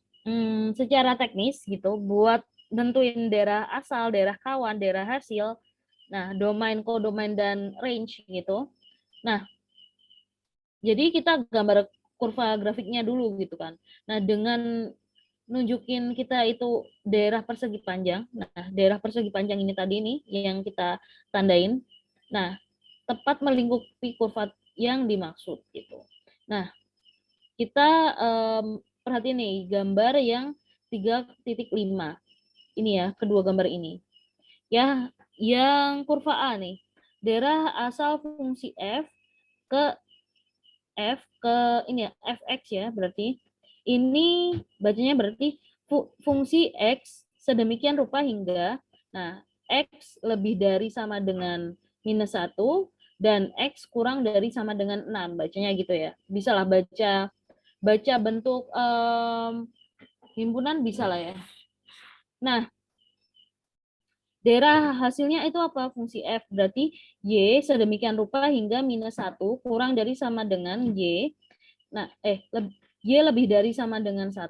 secara teknis gitu buat nentuin daerah asal, daerah kawan, daerah hasil, nah domain, kodomain dan range gitu. Nah, jadi kita gambar kurva grafiknya dulu gitu kan. Nah, dengan nunjukin kita itu daerah persegi panjang. Nah, daerah persegi panjang ini tadi nih yang kita tandain. Nah, tepat melingkupi kurva yang dimaksud gitu. Nah, kita perhatiin nih gambar yang 3.5. Ini ya, kedua gambar ini. Ya, yang kurva A nih. Daerah asal fungsi ke ini ya, fx ya berarti. Ini bacanya berarti fungsi x sedemikian rupa hingga x lebih dari sama dengan -1 dan x kurang dari sama dengan 6. Bacanya gitu ya. Bisa lah baca bentuk himpunan bisa lah ya. Nah, daerah hasilnya itu apa? Fungsi f berarti y sedemikian rupa hingga -1 kurang dari sama dengan y. Nah, y lebih dari sama dengan 1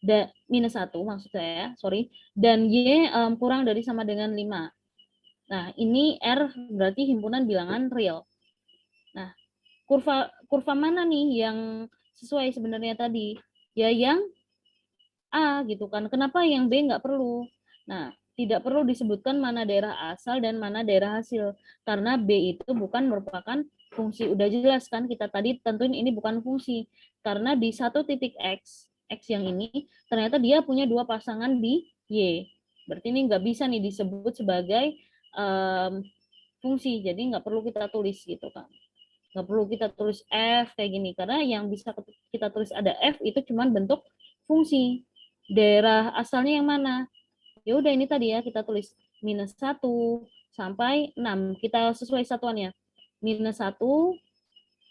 dan -1 maksud saya, sorry. Dan y kurang dari sama dengan 5. Nah, ini R berarti himpunan bilangan real. Nah, kurva mana nih yang sesuai sebenarnya tadi? Ya yang A gitu kan. Kenapa yang B nggak perlu? Nah, tidak perlu disebutkan mana daerah asal dan mana daerah hasil. Karena B itu bukan merupakan fungsi. Udah jelas kan kita tadi tentuin ini bukan fungsi. Karena di satu titik X yang ini, ternyata dia punya dua pasangan di Y. Berarti ini nggak bisa nih disebut sebagai fungsi. Jadi nggak perlu kita tulis gitu kan. Nggak perlu kita tulis F kayak gini. Karena yang bisa kita tulis ada F itu cuma bentuk fungsi. Daerah asalnya yang mana? Ya udah ini tadi ya kita tulis -1 sampai 6. Kita sesuai satuannya. -1,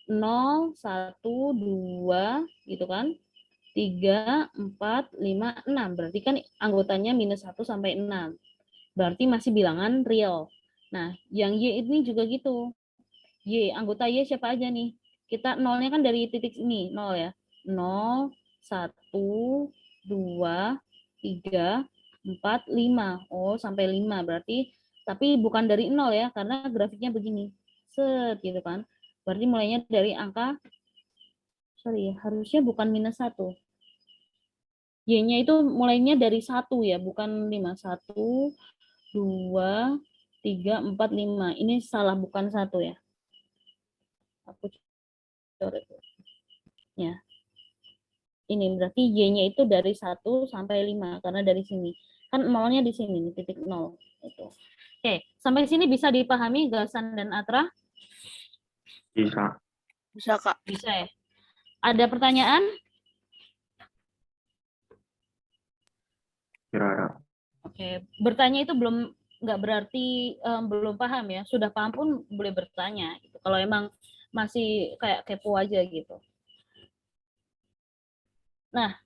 0, 1, 2 gitu kan. 3, 4, 5, 6. Berarti kan anggotanya -1 sampai 6. Berarti masih bilangan real. Nah, yang Y ini juga gitu. Y, anggota Y siapa aja nih? Kita nolnya kan dari titik ini, 0 ya. 0, 1, 2, 3, 4, 5. Oh, sampai 5 berarti, tapi bukan dari 0 ya, karena grafiknya begini. Set, gitu kan. Berarti mulainya dari angka, sorry ya, harusnya bukan minus 1. Y-nya itu mulainya dari 1 ya, bukan 5. 1, 2, 3, 4, 5. Ini salah, bukan 1 ya. Aku coret ya. Ini berarti Y-nya itu dari 1 sampai 5 karena dari sini. Kan nolnya di sini, titik 0 itu. Oke, sampai sini bisa dipahami Gasan dan Atra? Bisa. Bisa, Kak. Bisa ya. Ada pertanyaan? Kira-kira. Oke, bertanya itu nggak berarti belum paham ya. Sudah paham pun boleh bertanya gitu. Kalau emang masih kayak kepo aja gitu. Nah,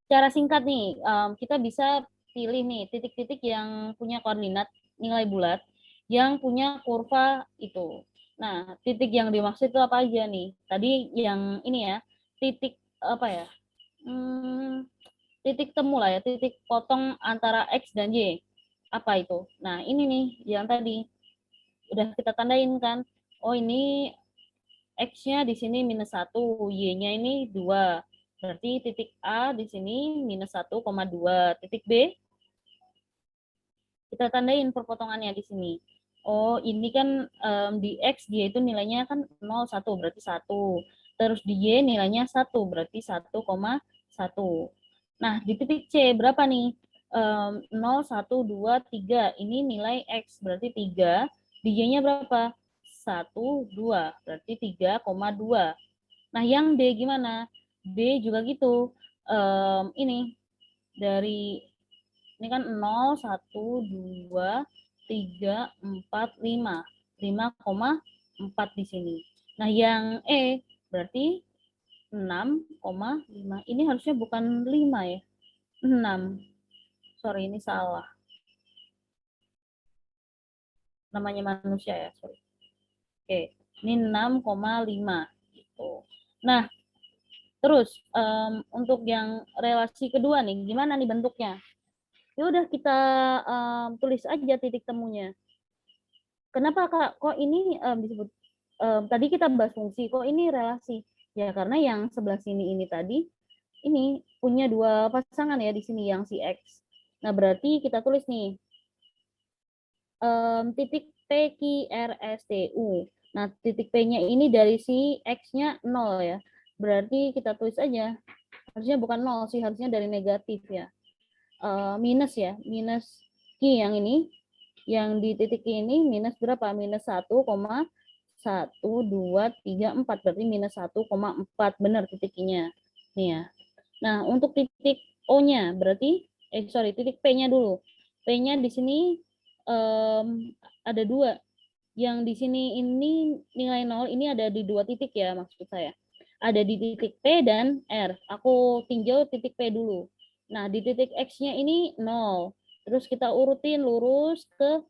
cara singkat nih, kita bisa pilih nih titik-titik yang punya koordinat nilai bulat, yang punya kurva itu. Nah, titik yang dimaksud itu apa aja nih? Tadi yang ini ya, titik apa ya? Titik temu lah ya, titik potong antara X dan Y. Apa itu? Nah, ini nih yang tadi udah kita tandain kan. Oh, ini X-nya di sini minus 1, Y-nya ini 2. Berarti titik A di sini minus 1,2. Titik B, kita tandain perpotongannya di sini. Oh, ini kan di X, dia itu nilainya kan 0, 1, berarti 1. Terus di Y nilainya 1, berarti 1,1. Nah, di titik C berapa nih? 0, 1, 2, 3. Ini nilai X, berarti 3. Di Y-nya berapa? 1, 2, berarti 3,2. Nah, yang D gimana? D juga gitu. Ini dari ini kan 0, 1, 2, 3, 4, 5. 5,4 di sini. Nah, yang E berarti 6,5. Ini harusnya bukan 5 ya. 6. Sorry, ini salah. Namanya manusia ya, sorry. Oke, ini 6,5 gitu. Nah, terus untuk yang relasi kedua nih, gimana nih bentuknya? Ya udah kita tulis aja titik temunya. Kenapa Kak? Kok ini disebut tadi kita bahas fungsi, kok ini relasi? Ya karena yang sebelah sini ini tadi ini punya dua pasangan ya di sini yang si X. Nah, berarti kita tulis nih titik PQRSTU. Nah, titik P-nya ini dari si X-nya 0 ya. Berarti kita tulis aja. Harusnya bukan 0 sih, harusnya dari negatif ya. Minus ya, minus Q yang ini. Yang di titik ini minus berapa? Minus 1,1234. Berarti minus 1,4. Benar titiknya. Nih ya. Nah, untuk titik O-nya berarti titik P-nya dulu. P-nya di sini ada 2. Yang di sini ini nilai 0 ini ada di 2 titik ya maksud saya. Ada di titik P dan R. Aku tinjau titik P dulu. Nah, di titik X-nya ini 0. Terus kita urutin lurus ke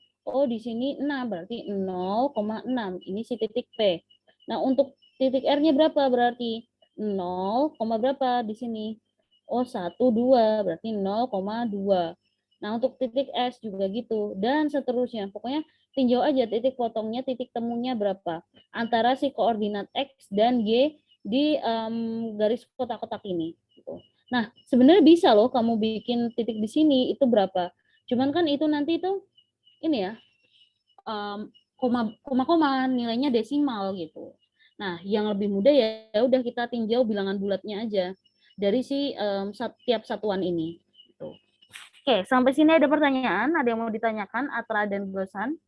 di sini 6, berarti 0,6. Ini si titik P. Nah, untuk titik R-nya berapa berarti? 0, berapa di sini? 1, 2, berarti 0,2. Nah, untuk titik S juga gitu. Dan seterusnya. Pokoknya tinjau aja titik potongnya, titik temunya berapa. Antara si koordinat X dan Y di garis kotak-kotak ini. Gitu. Nah, sebenarnya bisa loh kamu bikin titik di sini, itu berapa. Cuman kan itu nanti itu, ini ya, koma-koma nilainya desimal gitu. Nah, yang lebih mudah ya udah kita tinjau bilangan bulatnya aja dari si setiap satuan ini. Gitu. Oke, sampai sini ada pertanyaan? Ada yang mau ditanyakan, Atra dan Gosan?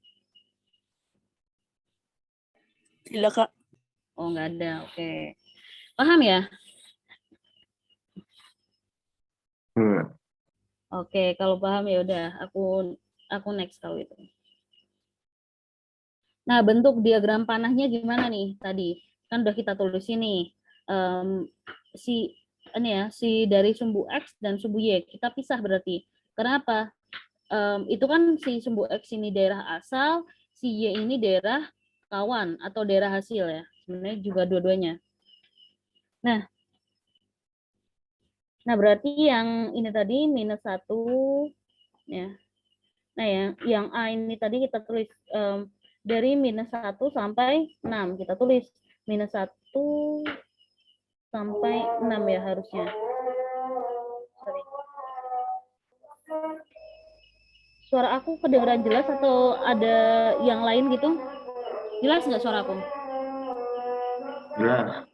Tidak, Kak. Oh, nggak ada. Oke. Paham ya? Oke, kalau paham ya udah aku next kalau itu. Nah, bentuk diagram panahnya gimana nih tadi? Kan udah kita tulis ini. Si ini ya, si dari sumbu X dan sumbu Y. Kita pisah berarti. Kenapa? Itu kan si sumbu X ini daerah asal, si Y ini daerah kawan atau daerah hasil ya. Sebenarnya juga dua-duanya. Nah, berarti yang ini tadi minus 1 ya. Nah, yang A ini tadi kita tulis dari minus 1 sampai 6. Kita tulis minus 1 sampai 6 ya harusnya. Sorry. Suara aku kedengeran jelas atau ada yang lain gitu? Jelas nggak suara aku? Jelas.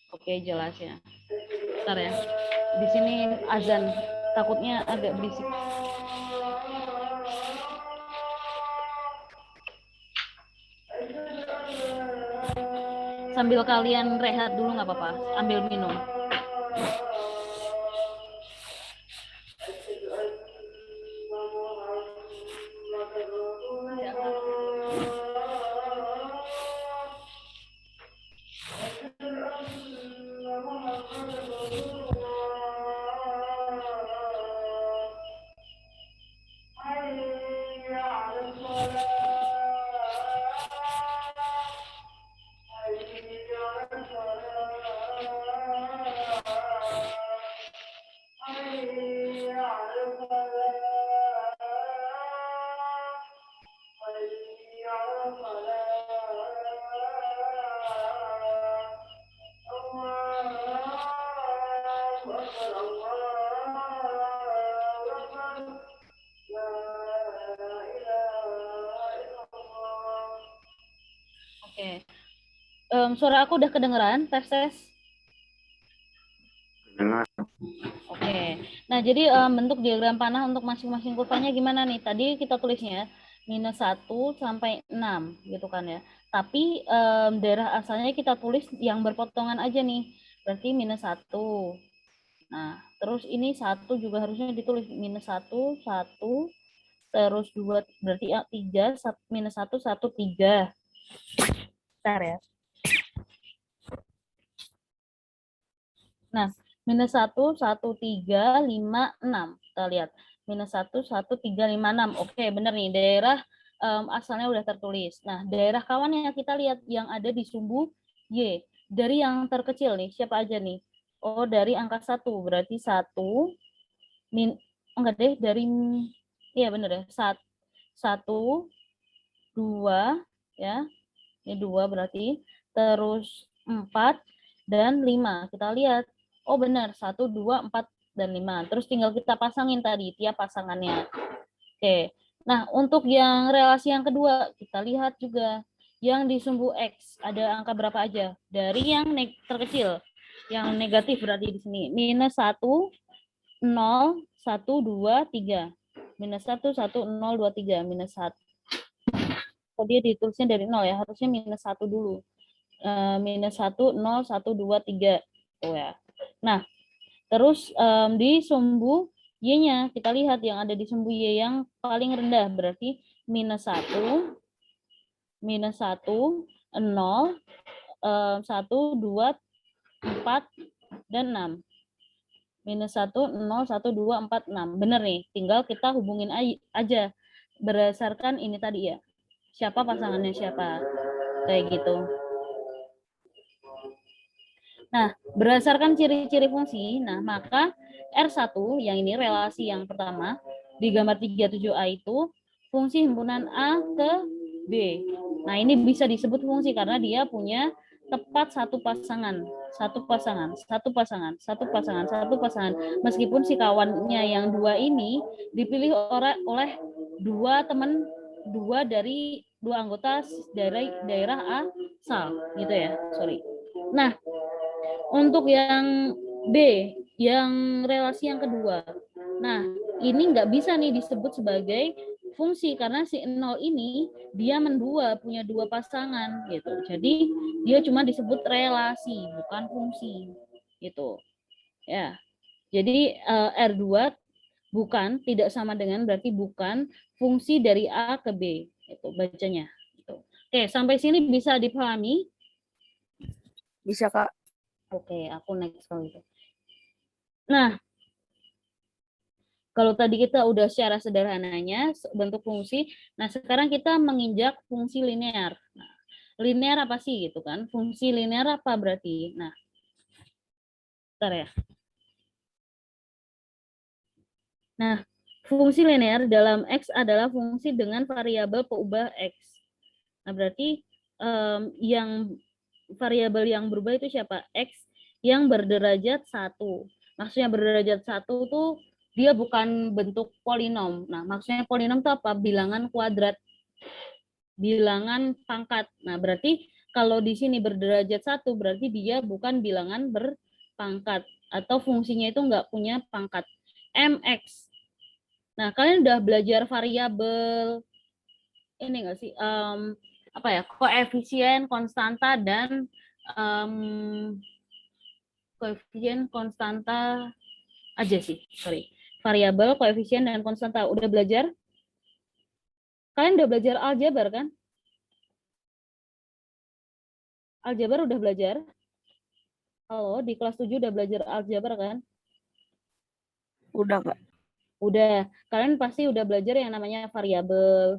Oke, jelas ya. Bentar ya. Di sini azan, takutnya agak berisik. Sambil kalian rehat dulu nggak apa-apa, ambil minum. Oke. Suara aku udah kedengeran, tes. Dengar. Oke. Nah, jadi bentuk diagram panah untuk masing-masing kurvanya gimana nih? Tadi kita tulisnya minus 1 sampai 6 gitu kan ya. Tapi daerah asalnya kita tulis yang berpotongan aja nih. Berarti minus 1. Nah, terus ini 1 juga harusnya ditulis minus 1, 1, terus 2 berarti 3, minus 1, 1, 3. Bentar ya. Nah, minus 1, 1, 3, 5, 6. Kita lihat. Minus 1, 1, 3, 5, 6. Oke, benar nih. Daerah asalnya udah tertulis. Nah, daerah kawan yang kita lihat yang ada di sumbu Y. Dari yang terkecil nih, siapa aja nih? Oh, dari angka 1. Berarti 1, enggak deh, dari, iya benar ya. 1, 2, ya. Ini 2 berarti. Terus 4 dan 5. Kita lihat. Oh benar, 1, 2, 4, dan 5. Terus tinggal kita pasangin tadi tiap pasangannya. Oke. Nah, untuk yang relasi yang kedua, kita lihat juga. Yang di sumbu X, ada angka berapa aja? Dari yang terkecil. Yang negatif berarti di sini. Minus 1, 0, 1, 2, 3. Minus 1, 1, 0, 2, 3. Minus 1. Oh, dia ditulisnya dari 0 ya. Harusnya minus 1 dulu. Minus 1, 0, 1, 2, 3. Tuh ya. Nah, terus di sumbu Y-nya, kita lihat yang ada di sumbu Y yang paling rendah, berarti minus 1, minus 1, 0, 1, 2, 4, dan 6. Minus 1, 0, 1, 2, 4, 6. Bener nih, tinggal kita hubungin aja berdasarkan ini tadi ya. Siapa pasangannya siapa. Kayak gitu. Nah, berdasarkan ciri-ciri fungsi, nah maka R1 yang ini relasi yang pertama di gambar 37A itu fungsi himpunan A ke B. Nah, ini bisa disebut fungsi karena dia punya tepat satu pasangan. Meskipun si kawannya yang 2 ini dipilih oleh dua dari dua anggota dari daerah asal gitu ya. Sorry. Nah, untuk yang B, yang relasi yang kedua. Nah, ini nggak bisa nih disebut sebagai fungsi karena si 0 ini dia punya dua pasangan gitu. Jadi dia cuma disebut relasi, bukan fungsi gitu. Ya. Jadi R2 tidak sama dengan berarti bukan fungsi dari A ke B itu bacanya gitu. Oke, sampai sini bisa dipahami? Bisa, Kak. Oke, aku next kalau itu. Nah, Kalau tadi kita udah secara sederhananya bentuk fungsi, nah sekarang kita menginjak fungsi linear. Nah, linear apa sih gitu kan? Fungsi linear apa berarti? Nah, bentar ya. Nah, fungsi linear dalam X adalah fungsi dengan variabel peubah X. Nah, berarti yang variabel yang berubah itu siapa? X yang berderajat 1. Maksudnya berderajat 1 tuh dia bukan bentuk polinom. Nah, maksudnya polinom itu apa? Bilangan kuadrat, bilangan pangkat. Nah, berarti kalau di sini berderajat 1 berarti dia bukan bilangan berpangkat atau fungsinya itu nggak punya pangkat. MX. Nah, kalian udah belajar variabel ini nggak sih? Apa ya? Koefisien, konstanta, dan koefisien, konstanta aja sih, sorry. Variabel, koefisien, dan konstanta. Udah belajar? Kalian udah belajar aljabar kan? Aljabar udah belajar? Halo, di kelas 7 udah belajar aljabar kan? Udah, Kak. Udah. Kalian pasti udah belajar yang namanya variabel.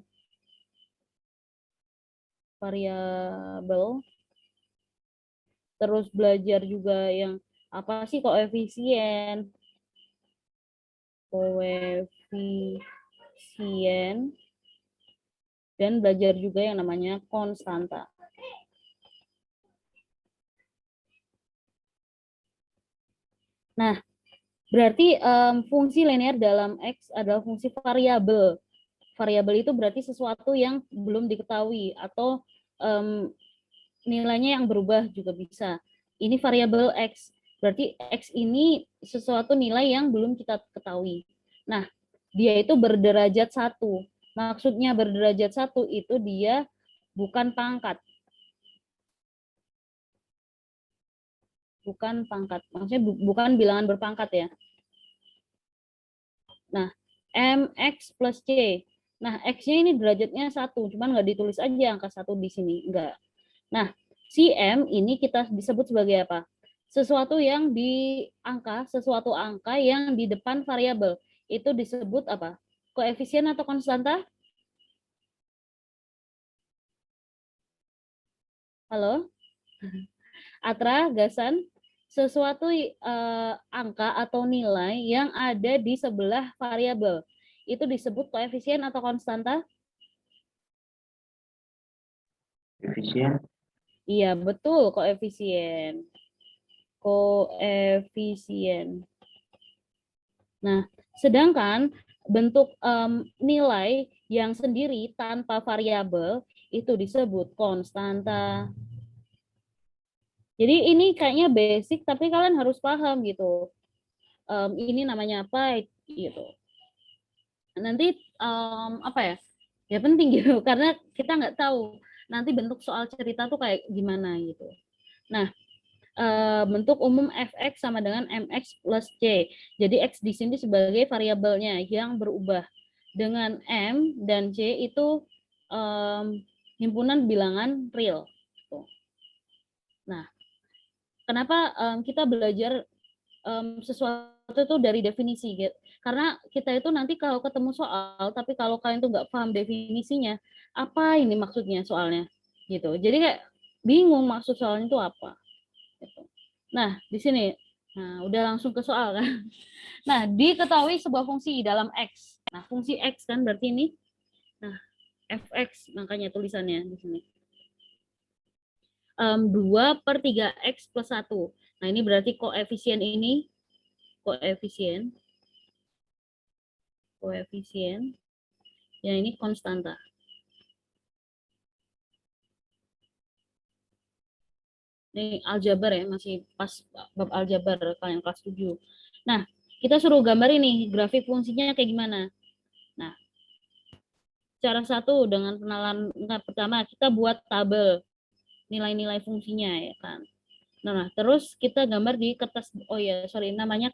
Variabel. Terus belajar juga yang apa sih koefisien? Koefisien. Dan belajar juga yang namanya konstanta. Nah, berarti fungsi linear dalam X adalah fungsi variabel. Variabel itu berarti sesuatu yang belum diketahui atau nilainya yang berubah juga bisa. Ini variabel X. Berarti X ini sesuatu nilai yang belum kita ketahui. Nah, dia itu berderajat 1. Maksudnya berderajat 1 itu dia bukan pangkat. Bukan pangkat. Maksudnya bukan bilangan berpangkat ya. Nah, MX plus C. Nah, X-nya ini derajatnya 1, cuman nggak ditulis aja angka 1 di sini. Enggak. Nah, si M ini kita disebut sebagai apa? Sesuatu yang di angka, sesuatu angka yang di depan variabel. Itu disebut apa? Koefisien atau konstanta? Halo? Atra, Gasan? Sesuatu angka atau nilai yang ada di sebelah variabel. Itu disebut koefisien atau konstanta? Koefisien. Iya, betul, koefisien. Koefisien. Nah, sedangkan bentuk nilai yang sendiri tanpa variabel itu disebut konstanta. Jadi ini kayaknya basic, tapi kalian harus paham gitu. Ini namanya apa gitu. Nanti apa ya? Ya penting gitu, karena kita nggak tahu nanti bentuk soal cerita tuh kayak gimana gitu. Nah, bentuk umum fx sama dengan mx plus c. Jadi x di sini sebagai variabelnya yang berubah. Dengan m dan c itu himpunan bilangan real. Nah, kenapa kita belajar sesuatu itu dari definisi gitu? Karena kita itu nanti kalau ketemu soal, tapi kalau kalian tuh nggak paham definisinya, apa ini maksudnya soalnya gitu. Jadi kayak bingung maksud soalnya itu apa. Gitu. Nah, di sini, nah udah langsung ke soal kan. Nah, diketahui sebuah fungsi dalam X. Nah, fungsi X kan berarti ini, nah fx makanya tulisannya di sini. 2/3x plus 1. Nah, ini berarti koefisien ini, koefisien, yang ini konstanta. Ini aljabar ya, masih pas bab aljabar kalian kelas 7. Nah, kita suruh gambar ini grafik fungsinya kayak gimana. Nah, cara satu dengan kenalan pertama kita buat tabel nilai-nilai fungsinya ya kan. Nah, terus kita gambar di kertas, oh ya, sorry, namanya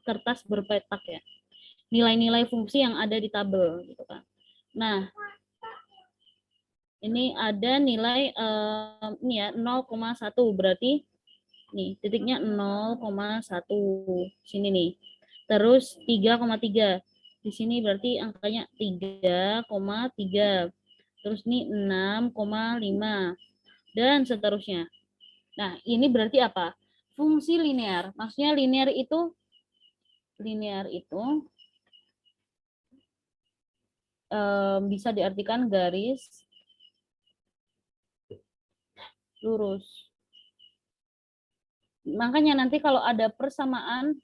kertas berpetak ya. Nilai-nilai fungsi yang ada di tabel gitu kan. Nah, ini ada nilai ini ya 0,1 berarti nih titiknya 0,1 sini nih. Terus 3,3. Di sini berarti angkanya 3,3. Terus ini 6,5. Dan seterusnya. Nah, ini berarti apa? Fungsi linear. Maksudnya linear itu bisa diartikan garis lurus. Makanya nanti kalau ada persamaan,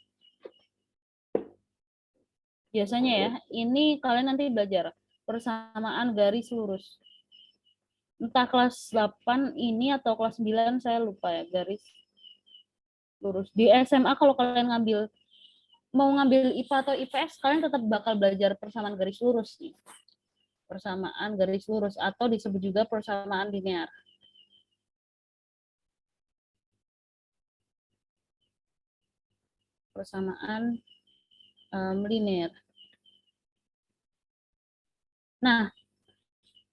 biasanya ya, ini kalian nanti belajar persamaan garis lurus. Entah kelas 8 ini atau kelas 9, saya lupa ya, garis lurus. Di SMA kalau kalian mau ngambil IPA atau IPS, kalian tetap bakal belajar persamaan garis lurus nih. Persamaan garis lurus atau disebut juga persamaan linear. Persamaan linear. Nah,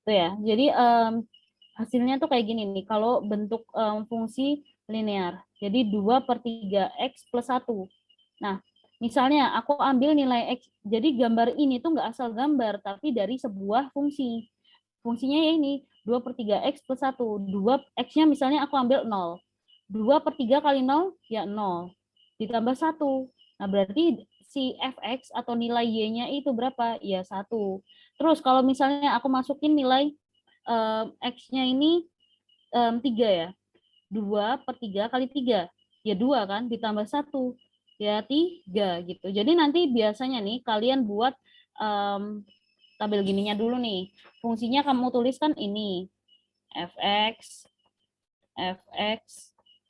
itu ya. Jadi hasilnya tuh kayak gini nih. Kalau bentuk fungsi linear. Jadi 2/3x plus 1. Nah, misalnya aku ambil nilai x. Jadi gambar ini tuh nggak asal gambar, tapi dari sebuah fungsi. Fungsinya ya ini, 2/3x plus 1. 2, x-nya misalnya aku ambil 0. 2/3 kali 0, ya 0. Ditambah 1. Nah, berarti si fx atau nilai y-nya itu berapa? Ya 1. Terus kalau misalnya aku masukin nilai x-nya ini 3 ya. 2/3 kali 3. Ya 2 kan, ditambah 1. Ya 3 gitu. Jadi nanti biasanya nih kalian buat tabel gininya dulu nih. Fungsinya kamu tuliskan ini. fx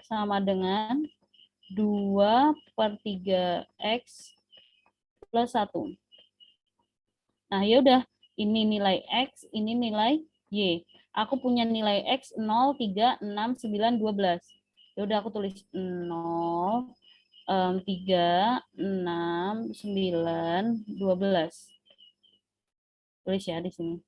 sama dengan 2/3x plus 1. Nah, ya udah, ini nilai x, ini nilai y. Aku punya nilai x 0, 3, 6, 9, 12. Ya udah aku tulis 0, 3, 6, 9, 12. Tulis ya di sini.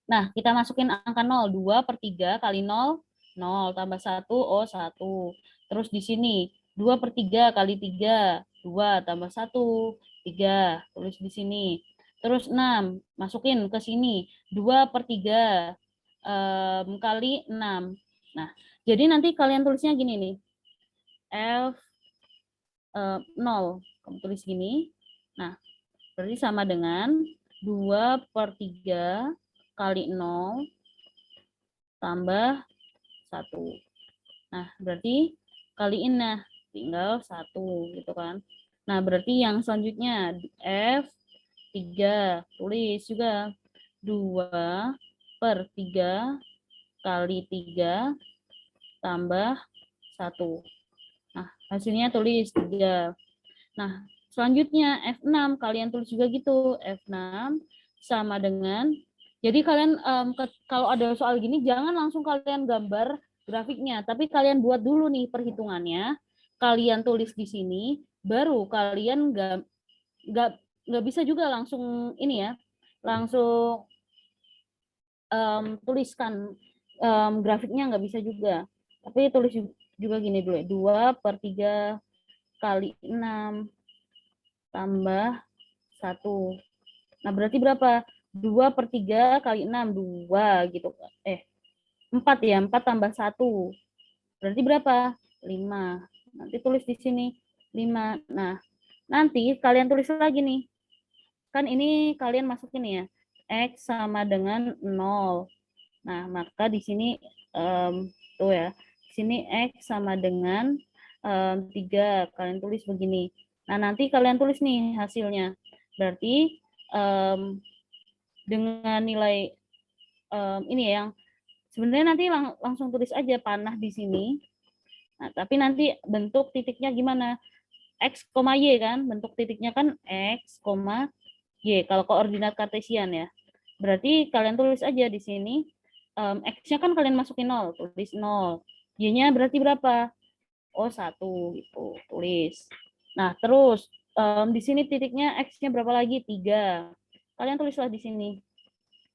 Nah, kita masukin angka 0. 2/3 kali 0, 0. Tambah 1, oh 1. Terus di sini, 2/3 kali 3, 2. Tambah 1, 3. Tulis di sini. Terus 6, masukin ke sini. 2/3 kali 6. Nah, jadi nanti kalian tulisnya gini nih. F 0. Kamu tulis gini. Nah, berarti sama dengan 2/3 kali 0 tambah 1. Nah, berarti kaliin nah, tinggal 1 gitu kan. Nah, berarti yang selanjutnya F3, tulis juga 2/3 kali 3 tambah 1. Nah, hasilnya tulis 3. Nah, selanjutnya F6, kalian tulis juga gitu. F6 sama dengan, jadi kalian kalau ada soal gini, jangan langsung kalian gambar grafiknya, tapi kalian buat dulu nih perhitungannya, kalian tulis di sini, baru kalian nggak bisa juga langsung ini ya, langsung tuliskan grafiknya, nggak bisa juga. Tapi tulis juga gini dulu ya, 2/3 kali 6 tambah 1. Nah, berarti berapa? 2/3 kali 6, 2 gitu. 4 ya, 4 tambah 1. Berarti berapa? 5. Nanti tulis di sini 5. Nah, nanti kalian tulis lagi nih. Kan ini kalian masukin ya. X sama dengan 0. Nah, maka di sini tuh ya. Di sini X sama dengan 3. Kalian tulis begini. Nah, nanti kalian tulis nih hasilnya. Berarti dengan nilai ini ya, yang sebenarnya nanti langsung tulis aja panah di sini. Nah, tapi nanti bentuk titiknya gimana? X, Y kan? Bentuk titiknya kan X, Y. Kalau koordinat kartesian ya. Berarti kalian tulis aja di sini. X-nya kan kalian masukin 0, tulis 0. Y-nya berarti berapa? Oh, 1 gitu, tulis. Nah, terus di sini titiknya X-nya berapa lagi? 3. Kalian tulislah di sini.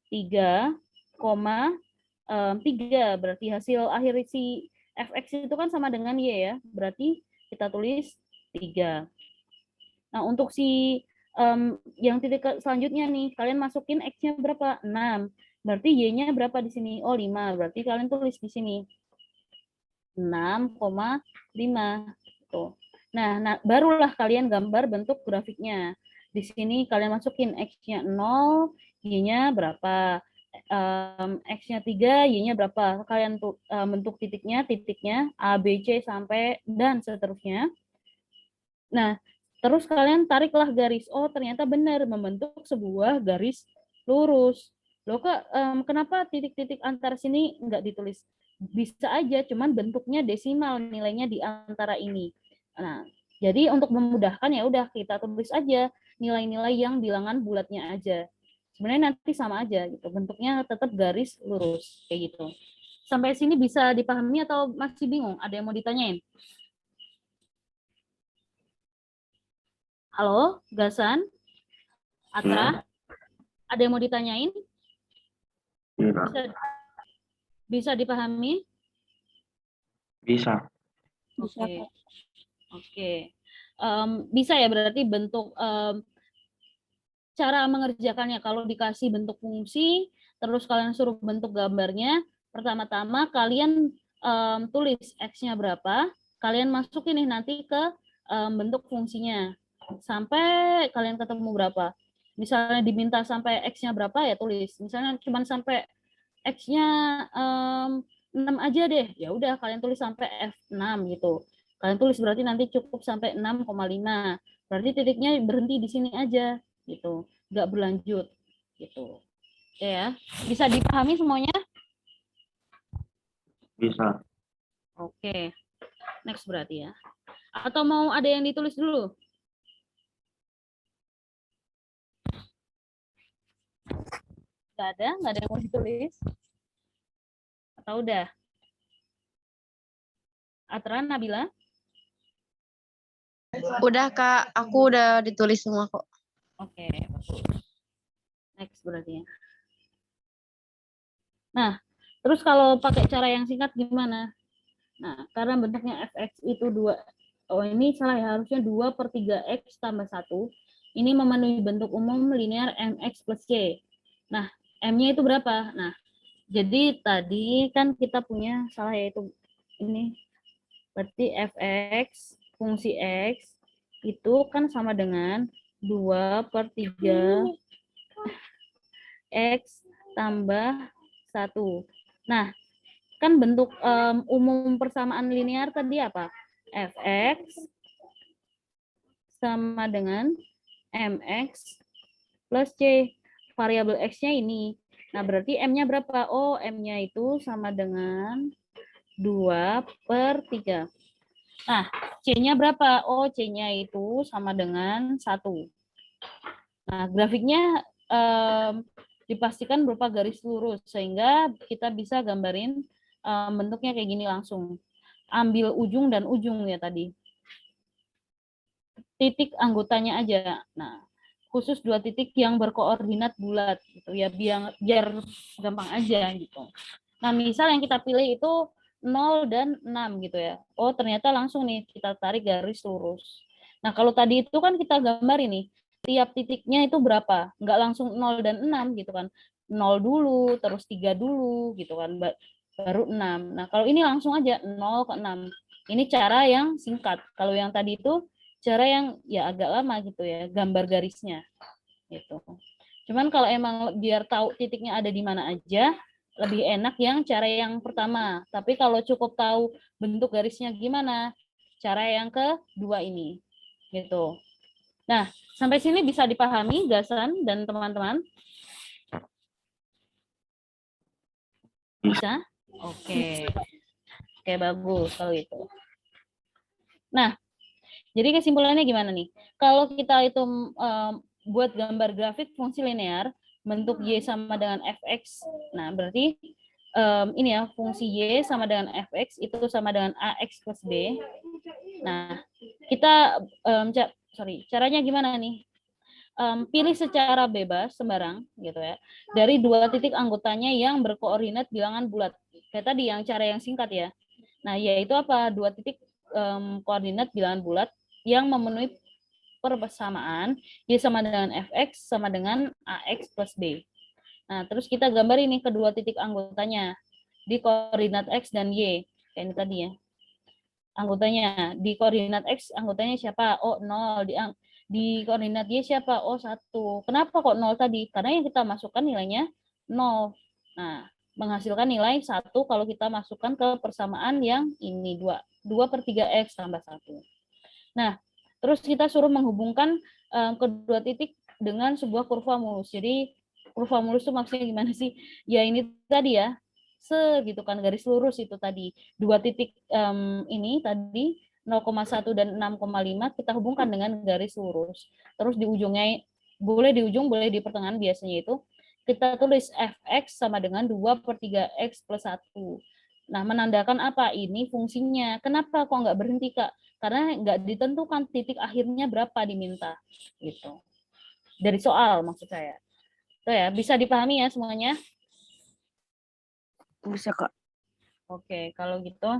3, 3. Berarti hasil akhir si fx itu kan sama dengan y ya. Berarti kita tulis 3. Nah, untuk si yang titik selanjutnya nih, kalian masukin X-nya berapa? 6. Berarti Y-nya berapa di sini? Oh, 5. Berarti kalian tulis di sini 6,5. Tuh. Nah, barulah kalian gambar bentuk grafiknya. Di sini kalian masukin X-nya 0, Y-nya berapa? X-nya 3, Y-nya berapa? Kalian tuh bentuk titiknya A, B, C sampai dan seterusnya. Nah, terus kalian tariklah garis. Oh, ternyata benar membentuk sebuah garis lurus. Loh Kak, kenapa titik-titik antara sini nggak ditulis? Bisa aja, cuman bentuknya desimal nilainya di antara ini. Nah, jadi untuk memudahkan ya udah kita tulis aja nilai-nilai yang bilangan bulatnya aja. Sebenarnya nanti sama aja gitu, bentuknya tetap garis lurus kayak gitu. Sampai sini bisa dipahami atau masih bingung? Ada yang mau ditanyain? Halo, Gasan, Atra, ada yang mau ditanyain? Bisa dipahami? Bisa. Oke. Oke. Bisa ya berarti bentuk cara mengerjakannya. Kalau dikasih bentuk fungsi, terus kalian suruh bentuk gambarnya, pertama-tama kalian tulis X-nya berapa, kalian masukin nih nanti ke bentuk fungsinya. Sampai kalian ketemu berapa. Misalnya diminta sampai X-nya berapa ya tulis. Misalnya cuma sampai X-nya 6 aja deh. Ya udah kalian tulis sampai F6 gitu. Kalian tulis berarti nanti cukup sampai 6,5. Berarti titiknya berhenti di sini aja gitu. Nggak berlanjut gitu. Oke ya. Bisa dipahami semuanya? Bisa. Oke. Next berarti ya. Atau mau ada yang ditulis dulu? Nggak ada yang mau ditulis? Atau udah? Atra, Nabila? Udah Kak, aku udah ditulis semua kok. Oke, next berarti ya. Nah, terus kalau pakai cara yang singkat gimana? Nah, karena bentuknya fx itu 2, oh ini salah ya, harusnya 2/3x tambah 1. Ini memenuhi bentuk umum linear mx plus c. Nah, m-nya itu berapa? Nah, jadi tadi kan kita punya salah yaitu ini, berarti fx fungsi x itu kan sama dengan 2/3 x tambah 1. Nah, kan bentuk umum persamaan linear tadi apa? Fx sama dengan mx plus c. Variabel x-nya ini. Nah, berarti m-nya berapa? Oh, m-nya itu sama dengan 2/3. Nah, c-nya berapa? Oh, c-nya itu sama dengan 1. Nah, grafiknya dipastikan berupa garis lurus, sehingga kita bisa gambarin bentuknya kayak gini langsung. Ambil ujung dan ujung ya tadi. Titik anggotanya aja. Nah, khusus 2 titik yang berkoordinat bulat gitu ya, biar gampang aja gitu. Nah, misal yang kita pilih itu 0 dan 6 gitu ya. Oh, ternyata langsung nih kita tarik garis lurus. Nah, kalau tadi itu kan kita gambar ini, tiap titiknya itu berapa? Nggak langsung 0 dan 6 gitu kan. 0 dulu, terus 3 dulu gitu kan, baru 6. Nah, kalau ini langsung aja 0 ke 6. Ini cara yang singkat. Kalau yang tadi itu cara yang ya agak lama gitu ya, gambar garisnya gitu. Cuman kalau emang biar tahu titiknya ada di mana aja, lebih enak yang cara yang pertama. Tapi kalau cukup tahu bentuk garisnya gimana, cara yang kedua ini gitu. Nah, sampai sini bisa dipahami Gasan dan teman-teman? Bisa? Oke. Oke, bagus kalau itu. Nah, jadi kesimpulannya gimana nih? Kalau kita itu buat gambar grafik fungsi linear, bentuk Y sama dengan Fx, nah berarti ini ya, fungsi Y sama dengan Fx itu sama dengan AX plus B. Nah, kita, caranya gimana nih? Pilih secara bebas, sembarang, gitu ya, dari 2 titik anggotanya yang berkoordinat bilangan bulat. Kayak tadi yang cara yang singkat ya. Nah, yaitu apa? 2 titik koordinat bilangan bulat yang memenuhi persamaan Y sama dengan fx sama dengan ax plus b. Nah, terus kita gambar ini kedua titik anggotanya di koordinat x dan y. Kayak ini tadi ya. Anggotanya di koordinat x anggotanya siapa? Oh, 0. Di koordinat y siapa? Oh, 1. Kenapa kok 0 tadi? Karena yang kita masukkan nilainya 0. Nah, menghasilkan nilai 1 kalau kita masukkan ke persamaan yang ini 2/3x tambah 1. Nah, terus kita suruh menghubungkan kedua titik dengan sebuah kurva mulus. Jadi kurva mulus itu maksudnya gimana sih? Ya ini tadi ya, segitu kan garis lurus itu tadi. Dua titik ini tadi 0,1 dan 6,5 kita hubungkan dengan garis lurus. Terus di ujungnya, boleh di ujung, boleh di pertengahan biasanya itu, kita tulis fx sama dengan 2/3x plus 1. Nah, menandakan apa? Ini fungsinya. Kenapa kok nggak berhenti, Kak? Karena nggak ditentukan titik akhirnya berapa diminta. Gitu. Dari soal maksud saya. Itu ya, bisa dipahami ya semuanya? Bisa, Kak. Oke, kalau gitu.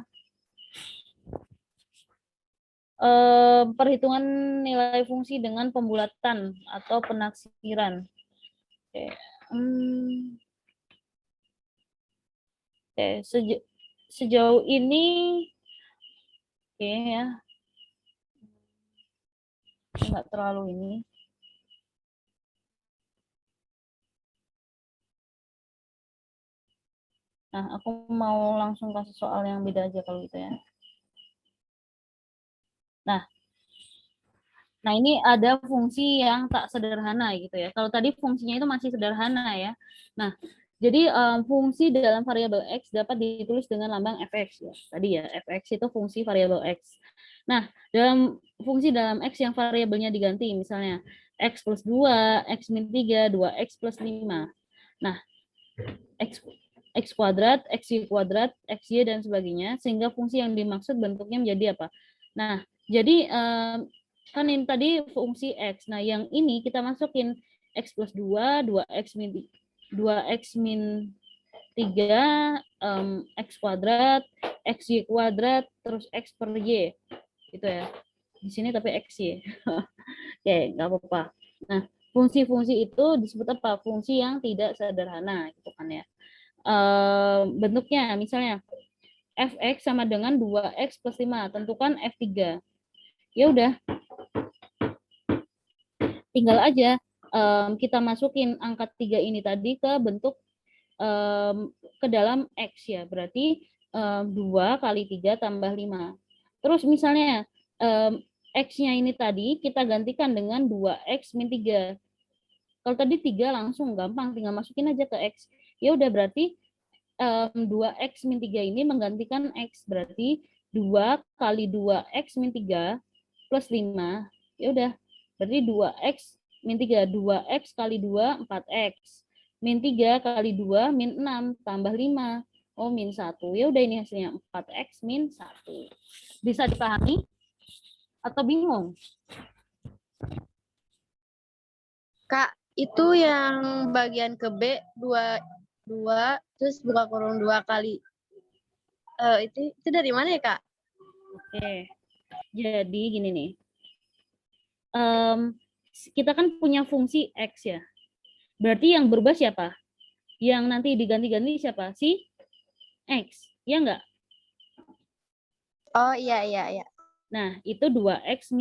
Perhitungan nilai fungsi dengan pembulatan atau penaksiran. Oke. Oke, sejauh ini oke ya. Nggak terlalu ini. Nah, aku mau langsung kasih soal yang beda aja kalau gitu ya. Nah, ini ada fungsi yang tak sederhana gitu ya. Kalau tadi fungsinya itu masih sederhana ya. Nah, jadi fungsi dalam variabel x dapat ditulis dengan lambang fx ya. Tadi ya, fx itu fungsi variabel x. Nah, dalam fungsi dalam x yang variabelnya diganti, misalnya x plus 2, x min 3, 2x plus 5. Nah, x kuadrat, xy kuadrat, xy dan sebagainya, sehingga fungsi yang dimaksud bentuknya menjadi apa? Nah, jadi kan ini tadi fungsi x. Nah, yang ini kita masukin x plus 2, 2x min 3, x kuadrat, xy kuadrat, terus x per y. Gitu ya. Di sini tapi xy. Oke, nggak apa-apa. Nah, fungsi-fungsi itu disebut apa? Fungsi yang tidak sederhana, gitu kan ya. Bentuknya misalnya fx sama dengan 2x plus 5. Tentukan f3. Ya udah, tinggal aja kita masukin angka 3 ini tadi ke bentuk ke dalam x ya. Berarti 2 kali 3 tambah 5. Terus misalnya x-nya ini tadi kita gantikan dengan 2x min 3. Kalau tadi 3 langsung gampang, tinggal masukin aja ke x. Ya udah, berarti 2x min 3 ini menggantikan x. Berarti 2 kali 2x min 3 plus 5. Ya udah, berarti 2x min 3. 2x kali 2, 4x. Min 3 kali 2, min 6. Tambah 5. Oh, min 1. Ya udah, ini hasilnya 4x min 1. Bisa dipahami? Atau bingung? Kak, itu yang bagian ke B 2 terus buka kurung 2 kali. Itu dari mana ya, Kak? Oke. Jadi gini nih. Kita kan punya fungsi x ya. Berarti yang berubah siapa? Yang nanti diganti-ganti siapa? Si x. Ya enggak? Oh, iya. Nah, itu 2x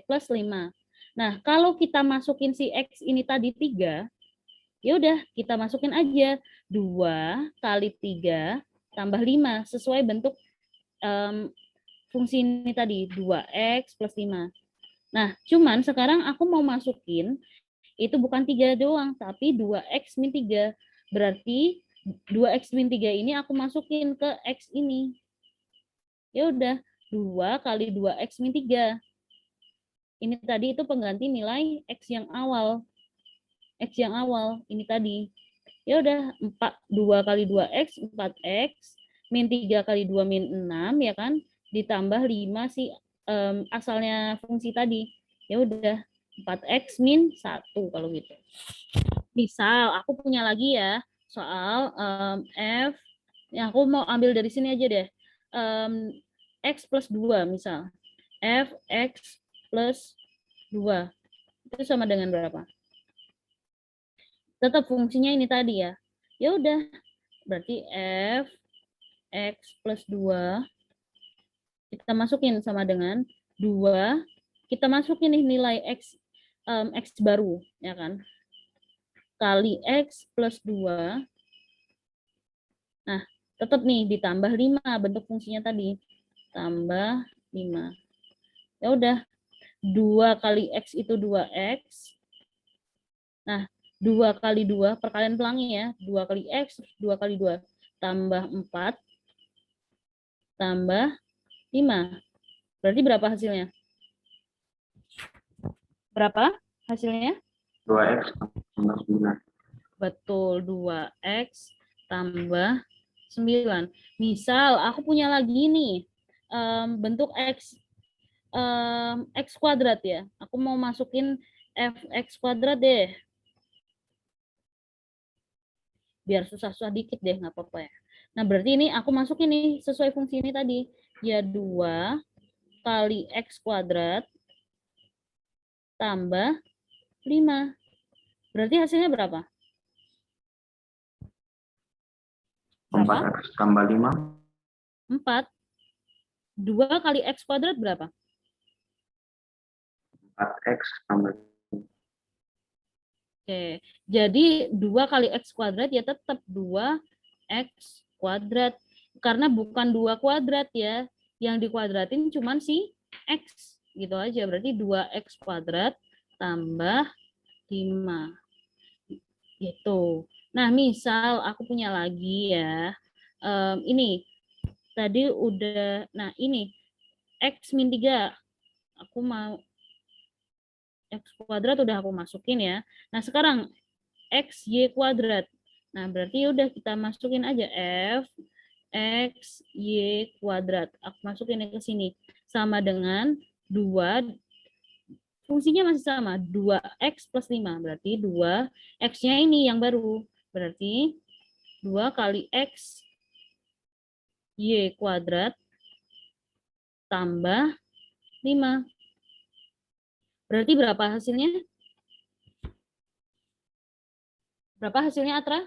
plus 5. Nah, kalau kita masukin si x ini tadi 3, ya udah kita masukin aja 2 kali 3 tambah 5 sesuai bentuk fungsi ini tadi 2x plus 5. Nah, cuman sekarang aku mau masukin itu bukan 3 doang, tapi 2x min 3. Berarti 2x min 3 ini aku masukin ke x ini. Ya udah, 2 kali 2x min 3. Ini tadi itu pengganti nilai x yang awal. X yang awal, ini tadi. Ya udah, 2 kali 2x, 4x. Min 3 kali 2, min 6, ya kan? Ditambah 5 si asalnya fungsi tadi. Ya udah, 4x min 1 kalau gitu. Misal, aku punya lagi ya, soal f, yang aku mau ambil dari sini aja deh. X plus 2 misal. F, X plus 2. Itu sama dengan berapa? Tetap fungsinya ini tadi ya. Ya udah, berarti f x plus 2 kita masukin sama dengan 2. Kita masukin nih nilai x x baru, ya kan? Kali x plus 2. Nah, tetap nih ditambah 5 bentuk fungsinya tadi. Tambah 5. Ya udah, 2 kali x itu 2x. Nah, 2 kali 2, perkalian pelangi ya. 2 kali x, 2 kali 2. Tambah 4, tambah 5. Berarti berapa hasilnya? Berapa hasilnya? 2x tambah 9. Betul, 2x tambah 9. Misal, aku punya lagi nih, bentuk x, x kuadrat ya. Aku mau masukin fx kuadrat deh. Biar susah-susah dikit deh, nggak apa-apa ya. Nah, berarti ini aku masukin nih sesuai fungsi ini tadi. Ya 2 kali x kuadrat tambah 5. Berarti hasilnya berapa? 4x tambah 5. 4. 2 kali x kuadrat berapa? 4x tambah. Oke, jadi 2 kali x kuadrat ya tetap 2x kuadrat. Karena bukan 2 kuadrat ya. Yang dikuadratin cuman si x. Gitu aja, berarti 2x kuadrat tambah 5. Gitu. Nah, misal aku punya lagi ya. Ini, tadi udah, nah ini, x min 3. Aku mau x kuadrat udah aku masukin ya. Nah, sekarang x y kuadrat. Nah, berarti udah kita masukin aja f x y kuadrat. Aku masukin ke sini. Sama dengan 2, fungsinya masih sama, 2x plus 5. Berarti 2, x-nya ini yang baru. Berarti 2 kali x y kuadrat tambah 5. Berarti berapa hasilnya? Berapa hasilnya, Atra?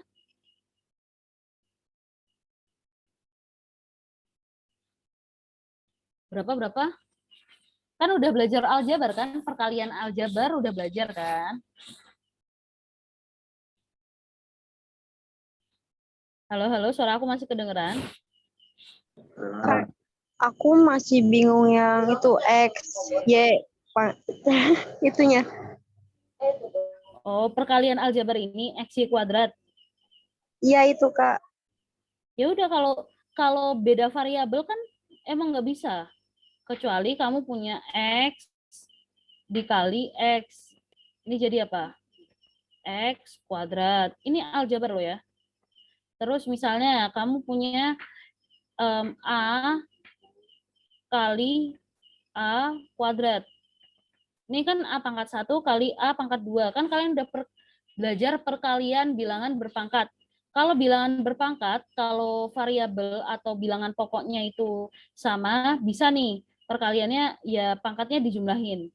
Berapa? Kan udah belajar aljabar kan? Perkalian aljabar udah belajar kan? Halo, suara aku masih kedengeran? Kak, aku masih bingung yang itu X, Y, itunya. Oh, perkalian aljabar ini x y kuadrat. Iya itu Kak. Ya udah, kalau beda variabel kan emang nggak bisa. Kecuali kamu punya x dikali x. Ini jadi apa? X kuadrat. Ini aljabar loh ya. Terus misalnya kamu punya A kali A kuadrat. Ini kan A pangkat 1 kali A pangkat 2. Kan kalian udah belajar perkalian bilangan berpangkat. Kalau bilangan berpangkat, kalau variabel atau bilangan pokoknya itu sama, bisa nih perkaliannya ya pangkatnya dijumlahin.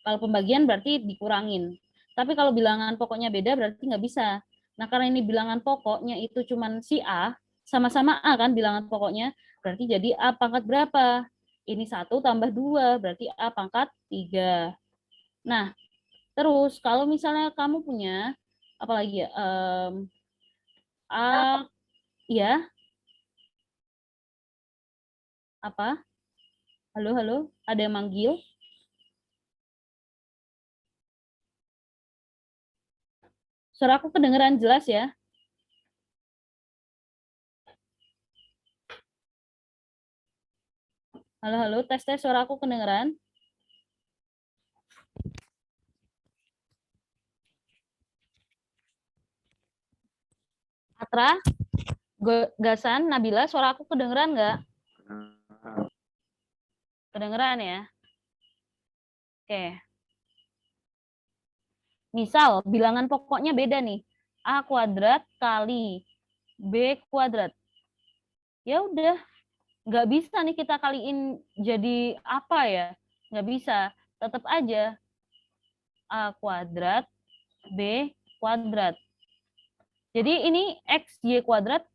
Kalau pembagian berarti dikurangin. Tapi kalau bilangan pokoknya beda berarti nggak bisa. Nah, karena ini bilangan pokoknya itu cuman si A, sama-sama A kan bilangan pokoknya, berarti jadi A pangkat berapa? Ini 1 tambah 2, berarti A pangkat 3. Nah, terus kalau misalnya kamu punya, apalagi ya, A, ya, apa? Halo, ada yang manggil? Suara aku kedengeran jelas ya? Halo, tes suara aku kedengeran? Atra, Gasan, Nabila, suara aku kedengeran nggak? Kedengeran ya? Oke. Misal, bilangan pokoknya beda nih. A kuadrat kali B kuadrat. Ya udah, nggak bisa nih kita kaliin jadi apa ya? Nggak bisa. Tetap aja A kuadrat B kuadrat. Jadi ini XY kuadrat,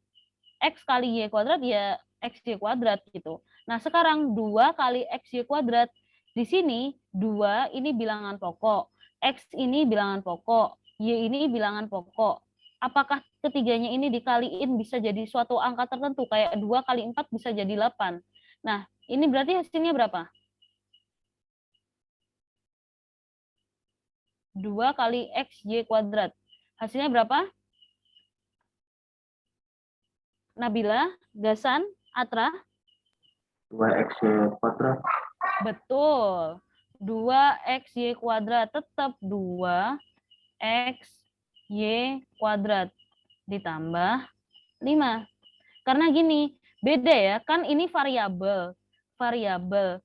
X kali Y kuadrat ya XY kuadrat gitu. Nah sekarang 2 kali XY kuadrat, di sini 2 ini bilangan pokok, X ini bilangan pokok, Y ini bilangan pokok. Apakah ketiganya ini dikaliin bisa jadi suatu angka tertentu, kayak 2 kali 4 bisa jadi 8. Nah ini berarti hasilnya berapa? 2 kali XY kuadrat. Hasilnya berapa? Nabila, Gasan, Atra? 2x kuadrat. Betul. 2xy kuadrat. Tetap 2xy kuadrat. Ditambah 5. Karena gini, beda ya. Kan ini variabel. Variabel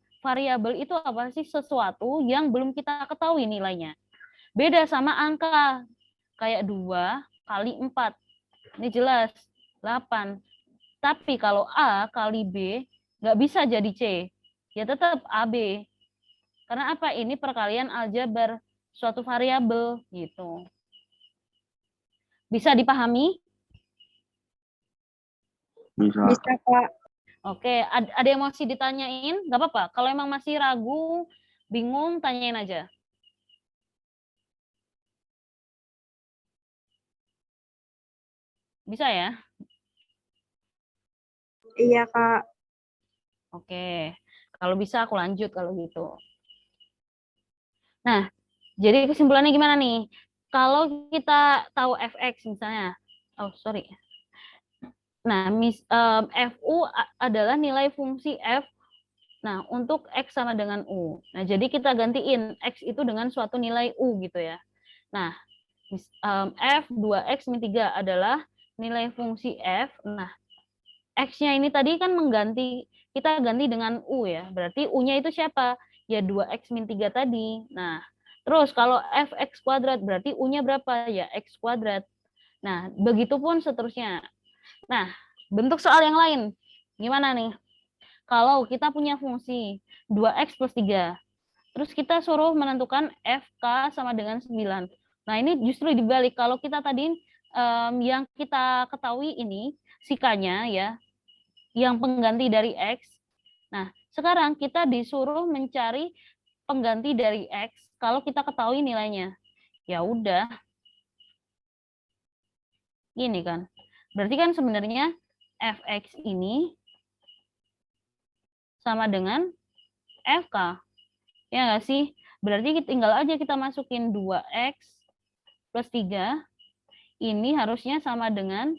itu apa sih? Sesuatu yang belum kita ketahui nilainya. Beda sama angka. Kayak 2 kali 4. Ini jelas. 8. Tapi kalau A kali B nggak bisa jadi C. Ya tetap AB. Karena apa? Ini perkalian aljabar suatu variabel gitu. Bisa dipahami? Bisa. Bisa, Kak. Oke, ada yang masih ditanyain? Nggak apa-apa. Kalau emang masih ragu, bingung, tanyain aja. Bisa ya? Iya, Kak. Oke. Kalau bisa aku lanjut kalau gitu. Nah, jadi kesimpulannya gimana nih? Kalau kita tahu fx misalnya, oh sorry. Nah, fu adalah nilai fungsi f. Nah, untuk x sama dengan u. Nah, jadi kita gantiin x itu dengan suatu nilai u gitu ya. Nah, f 2x min 3 adalah nilai fungsi f. Nah, x-nya ini tadi kan kita ganti dengan u ya. Berarti u-nya itu siapa? Ya 2x min 3 tadi. Nah, terus kalau fx kuadrat berarti u-nya berapa? Ya x kuadrat. Nah, begitupun seterusnya. Nah, bentuk soal yang lain. Gimana nih? Kalau kita punya fungsi 2x plus 3, terus kita suruh menentukan fk sama dengan 9. Nah, ini justru dibalik. Kalau kita tadi yang kita ketahui ini, sikanya ya, yang pengganti dari x. Nah, sekarang kita disuruh mencari pengganti dari x kalau kita ketahui nilainya. Ya udah. Gini kan. Berarti kan sebenarnya fx ini sama dengan fk. Ya nggak sih? Berarti tinggal aja kita masukin 2x plus 3. Ini harusnya sama dengan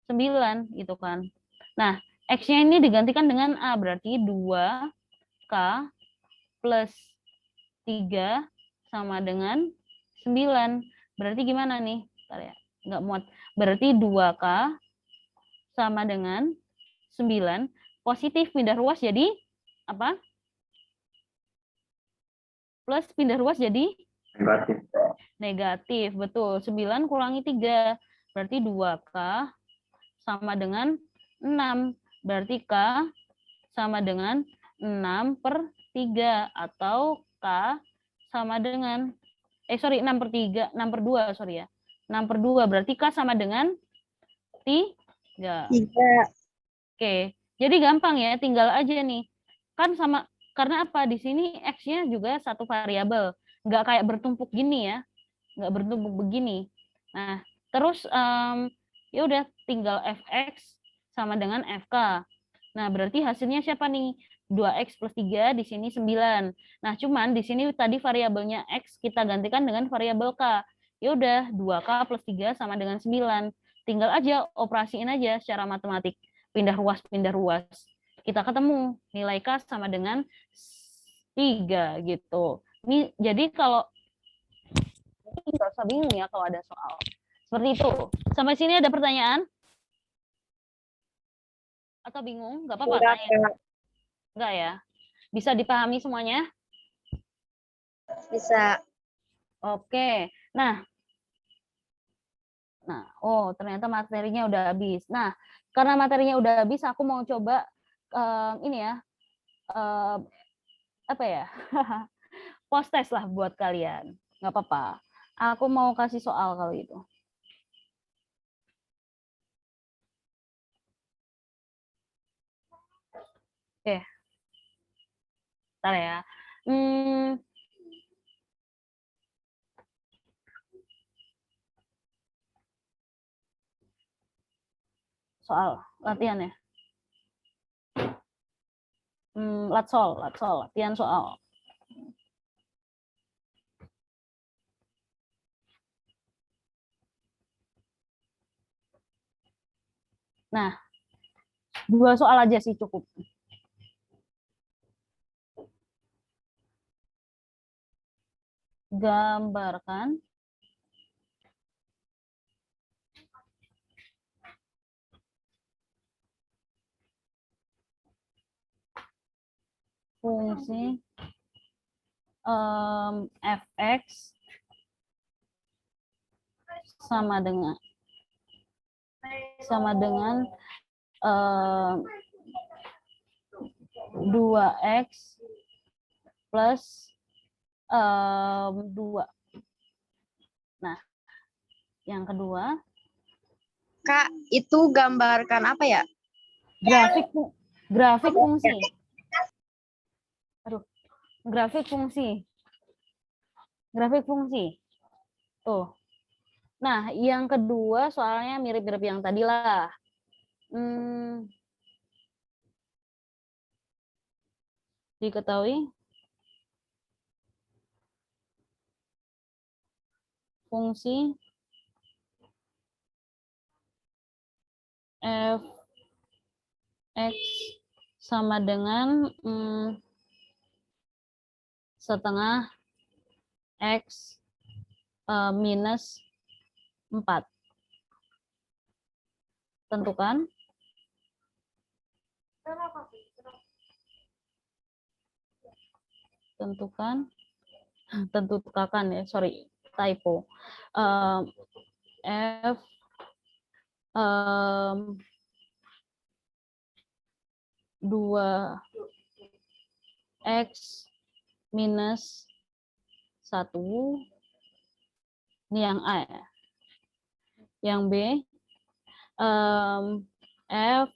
9 gitu kan. Nah, x-nya ini digantikan dengan A, berarti 2k plus 3 sama dengan 9. Berarti gimana nih? Bentar ya, nggak muat. Berarti 2k sama dengan 9. Positif pindah ruas jadi apa? Plus pindah ruas jadi? Negatif. Negatif, betul. 9 kurangi 3. Berarti 2k sama dengan 6. Berarti k sama dengan 6/3. Atau k sama dengan 6/3, 6/2, sorry ya. 6/2, berarti k sama dengan 3. Oke, jadi gampang ya, tinggal aja nih. Kan sama, karena apa? Di sini x-nya juga satu variabel. Nggak kayak bertumpuk gini ya. Nggak bertumpuk begini. Nah, terus ya udah tinggal fx sama dengan fk. Nah, berarti hasilnya siapa nih? 2x plus 3, di sini 9. Nah, cuman di sini tadi variabelnya x kita gantikan dengan variabel k. Ya udah, 2k plus 3 sama dengan 9. Tinggal aja operasiin aja secara matematik. Pindah ruas. Kita ketemu nilai k sama dengan 3 gitu. Ini jadi kalau nggak usah bingung ya kalau ada soal. Seperti itu. Sampai sini ada pertanyaan? Atau bingung? Nggak apa-apa tanya. Enggak ya? Bisa dipahami semuanya? Bisa. Oke. Nah, oh ternyata materinya udah habis. Nah, karena materinya udah habis, aku mau coba ini ya, apa ya? post test lah buat kalian. Nggak apa-apa. Aku mau kasih soal kalau itu. Oke. Bentar ya. Soal latihan ya. Latsol, latihan soal. Nah, 2 soal aja sih cukup. Gambarkan fungsi fx sama dengan 2x plus 2. Nah, yang kedua, Kak, itu gambarkan apa ya? grafik fungsi. Aduh, grafik fungsi. Tuh. Nah, yang kedua soalnya mirip-mirip yang tadi lah. Diketahui fungsi f(x) sama dengan setengah x minus 4. Tentukan. Tentukan ya, sorry, typo. F 2x minus 1. Ini yang A ya. Yang B, F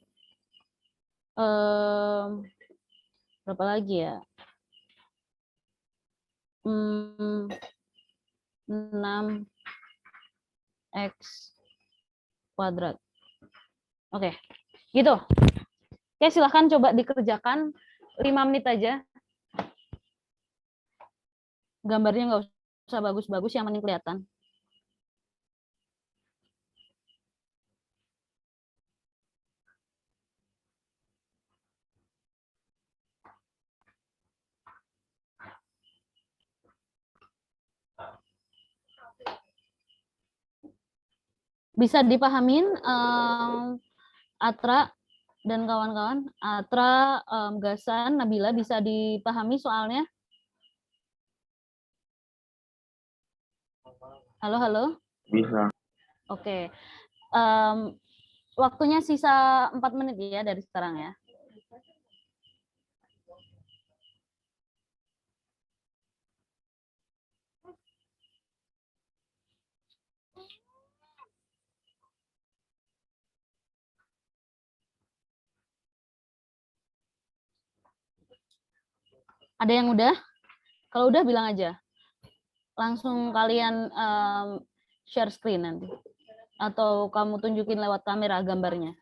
berapa lagi ya? 6x kuadrat. Oke, gitu. Oke, silahkan coba dikerjakan 5 menit aja. Gambarnya nggak usah bagus-bagus, yang penting kelihatan. Bisa dipahamin, Atra dan kawan-kawan? Atra, Gasan, Nabila, bisa dipahami soalnya? Halo, halo? Bisa. Oke. Waktunya sisa 4 menit ya dari sekarang ya. Ada yang udah? Kalau udah bilang aja. Langsung kalian share screen nanti. Atau kamu tunjukin lewat kamera gambarnya.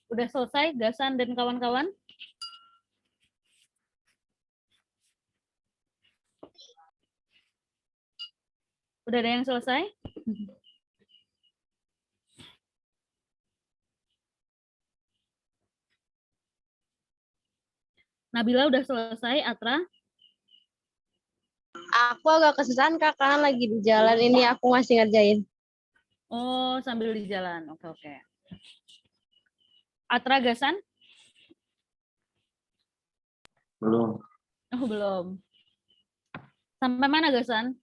Udah selesai, Gasan dan kawan-kawan? Udah ada yang selesai? Nabila udah selesai, Atra? Aku agak kesusahan Kak, karena lagi di jalan ini aku masih ngerjain. Oh, sambil di jalan. Oke, oke. Atra, Gasan? Belum. Oh, belum. Sampai mana, Gasan?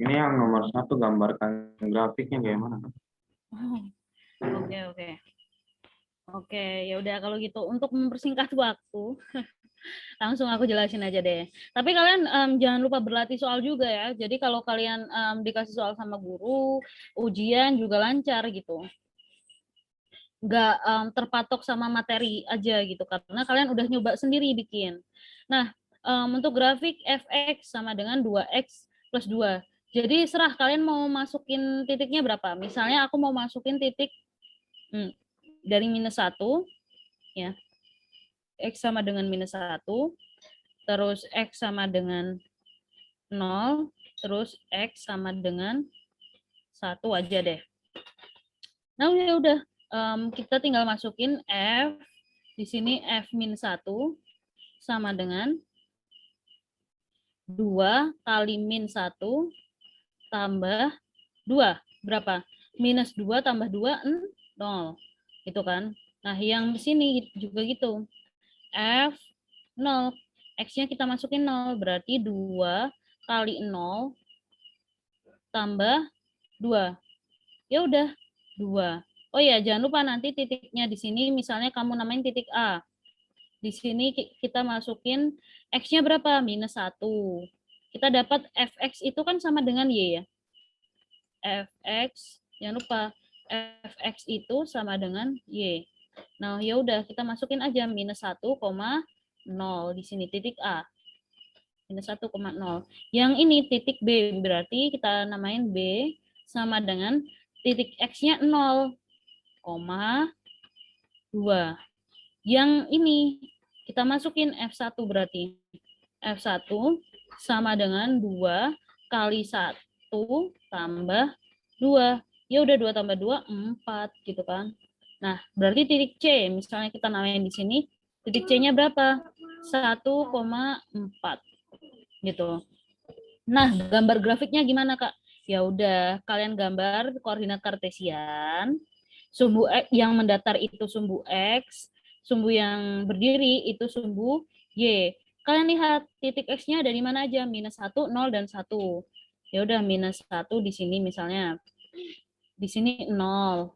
Ini yang nomor 1 gambarkan grafiknya gimana? Oh, oke, oke. Oke, ya udah kalau gitu untuk mempersingkat waktu, langsung aku jelasin aja deh. Tapi kalian jangan lupa berlatih soal juga ya. Jadi kalau kalian dikasih soal sama guru, ujian juga lancar gitu. Nggak terpatok sama materi aja gitu, karena kalian udah nyoba sendiri bikin. Nah, untuk grafik fx sama dengan 2x plus 2. Jadi serah kalian mau masukin titiknya berapa. Misalnya aku mau masukin titik dari -1, ya. X sama dengan -1, terus X sama dengan 0, terus X sama dengan 1 aja deh. Nah, ya udah, kita tinggal masukin F, di sini F-1 sama dengan 2 kali -1 tambah 2. Berapa? -2 tambah 2, 0. Gitu kan. Nah, yang di sini juga gitu. F 0. X-nya kita masukin 0. Berarti 2 kali 0 tambah 2. Ya udah, 2. Oh ya, jangan lupa nanti titiknya di sini misalnya kamu namain titik A. Di sini kita masukin X-nya berapa? -1. Kita dapat Fx itu kan sama dengan Y ya. Fx, jangan lupa, Fx itu sama dengan Y. Nah, ya udah kita masukin aja -1,0 di sini titik A. -1,0. Yang ini titik B, berarti kita namain B sama dengan titik X-nya 0,2. Yang ini kita masukin F1 berarti. F1 sama dengan 2 kali 1 tambah 2. Ya udah 2 tambah 2, 4 gitu kan. Nah, berarti titik C, misalnya kita namain di sini, titik C-nya berapa? 1,4 gitu. Nah, gambar grafiknya gimana, Kak? Ya udah, kalian gambar koordinat kartesian, sumbu X yang mendatar itu sumbu X, sumbu yang berdiri itu sumbu Y. Kalian lihat titik X-nya dari mana aja? -1, 0, dan 1. Ya udah, -1 di sini misalnya. Di sini 0.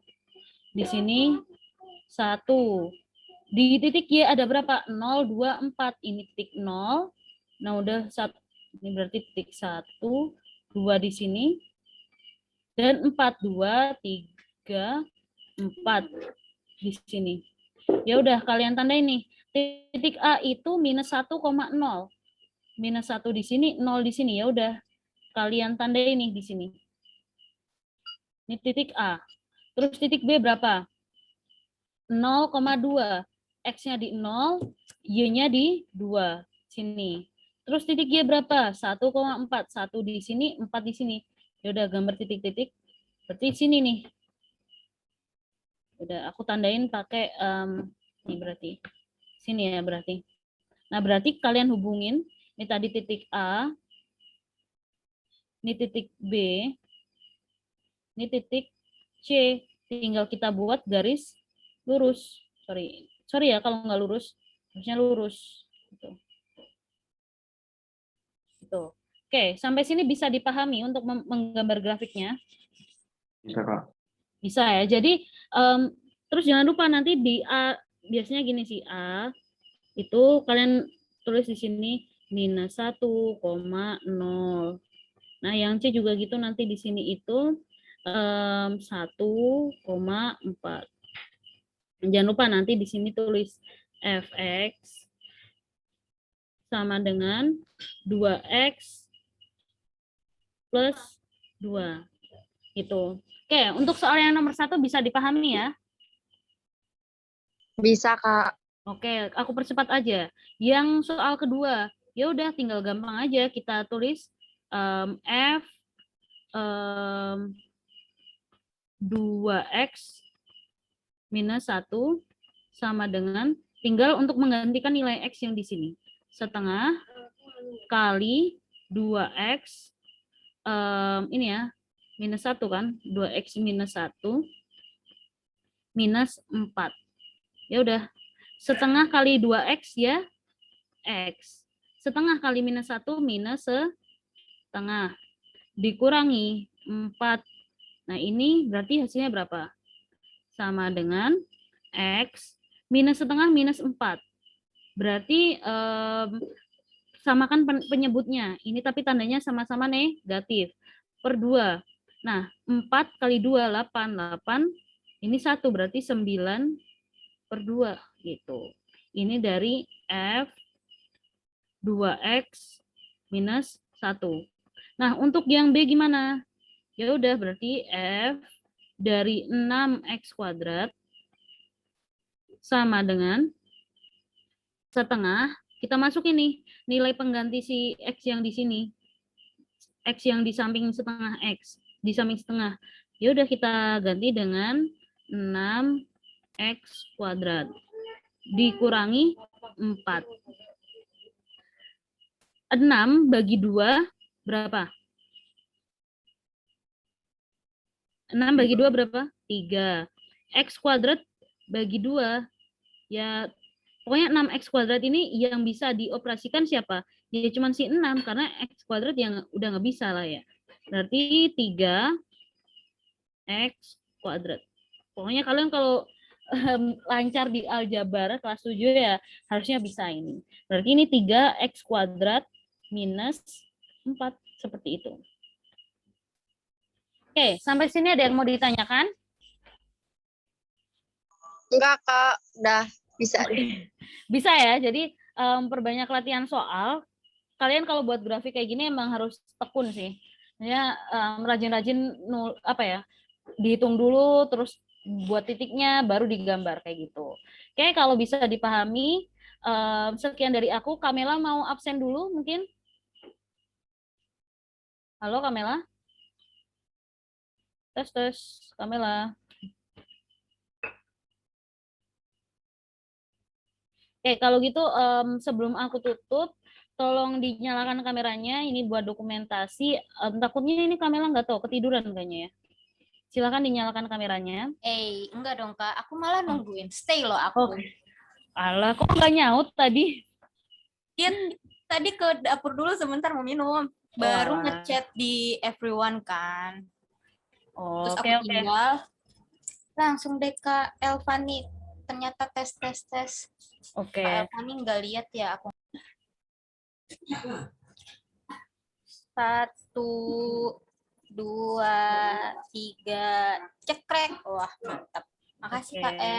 Di sini 1. Di titik Y ada berapa? 0, 2, 4. Ini titik 0. Nah, udah 1. Ini berarti titik 1, 2 di sini. Dan 4, 2, 3, 4 di sini. Ya udah, kalian tandai nih. Titik A itu -1,0. -1 di sini, 0 di sini. Ya udah, kalian tandai nih di sini. Ini titik A. Terus titik B berapa? 0,2. X-nya di 0, Y-nya di 2. Sini. Terus titik Y berapa? 1,4. 1 di sini, 4 di sini. Ya udah, gambar titik-titik. Berarti sini nih. Udah, aku tandain pakai ini berarti. Sini ya berarti. Nah, berarti kalian hubungin. Ini tadi titik A. Ini titik B. Ini titik C. Tinggal kita buat garis lurus. Sorry ya kalau nggak lurus. Harusnya lurus. Gitu. Oke, sampai sini bisa dipahami untuk menggambar grafiknya? Bisa, Kak. Bisa ya. Jadi terus jangan lupa nanti di A, biasanya gini sih, A itu kalian tulis di sini minus 1,0. Nah, yang C juga gitu, nanti di sini itu 1,4. Jangan lupa nanti di sini tulis fx sama dengan 2x plus 2. Gitu. Oke, untuk soal yang nomor 1 bisa dipahami ya? Bisa, Kak. Oke, aku percepat aja. Yang soal kedua, ya udah tinggal gampang aja kita tulis f 2x minus 1 sama dengan, tinggal untuk menggantikan nilai x yang di sini. Setengah kali 2x, ini ya, minus 1 kan, 2x minus 1 minus 4. Ya udah, setengah kali 2x ya, x. Setengah kali minus 1 minus setengah. Dikurangi 4. Nah, ini berarti hasilnya berapa? Sama dengan x minus setengah minus 4. Berarti samakan penyebutnya. Ini tapi tandanya sama-sama negatif. Per 2. Nah, 4 kali 2, 8. 8. Ini 1, berarti 9 per 2. Gitu. Ini dari F 2x minus 1. Nah, untuk yang B gimana? Ya udah, berarti F dari 6x kuadrat sama dengan setengah. Kita masuk ini nilai pengganti si x yang di sini, x yang di samping setengah x, di samping setengah. Ya udah, kita ganti dengan 6x kuadrat dikurangi 4. 6 bagi 2 berapa? 6 bagi 2 berapa? 3. X kuadrat bagi 2. Ya, pokoknya 6x kuadrat ini yang bisa dioperasikan siapa? Ya cuma si 6, karena x kuadrat yang udah nggak bisa lah ya. Berarti 3x kuadrat. Pokoknya kalian kalau lancar di aljabar kelas 7 ya harusnya bisa ini. Berarti ini 3x kuadrat minus 4. Seperti itu. Oke, sampai sini ada yang mau ditanyakan? Enggak, Kak. Udah bisa. Bisa ya, jadi perbanyak latihan soal. Kalian kalau buat grafik kayak gini emang harus tekun sih. Ya, rajin-rajin dihitung dulu, terus buat titiknya, baru digambar kayak gitu. Oke, kalau bisa dipahami, sekian dari aku. Kamela mau absen dulu mungkin? Halo Kamela? Tes, Kamela. Oke, kalau gitu sebelum aku tutup, tolong dinyalakan kameranya. Ini buat dokumentasi. Takutnya ini Kamela nggak tahu, ketiduran kayaknya ya. Silakan dinyalakan kameranya. Enggak dong Kak, aku malah nungguin. Stay loh aku. Oke. Alah, kok nggak nyaut tadi? Tadi ke dapur dulu sebentar mau minum. Baru Walah. ngechat di everyone kan. Terus Oke, aku oke. tinggal. Langsung deh Kak Elvani. Ternyata tes. Oke. Kak Elvani nggak lihat ya aku. 1, 2, 3, cekrek. Wah, mantap. Makasih Oke. Kak El.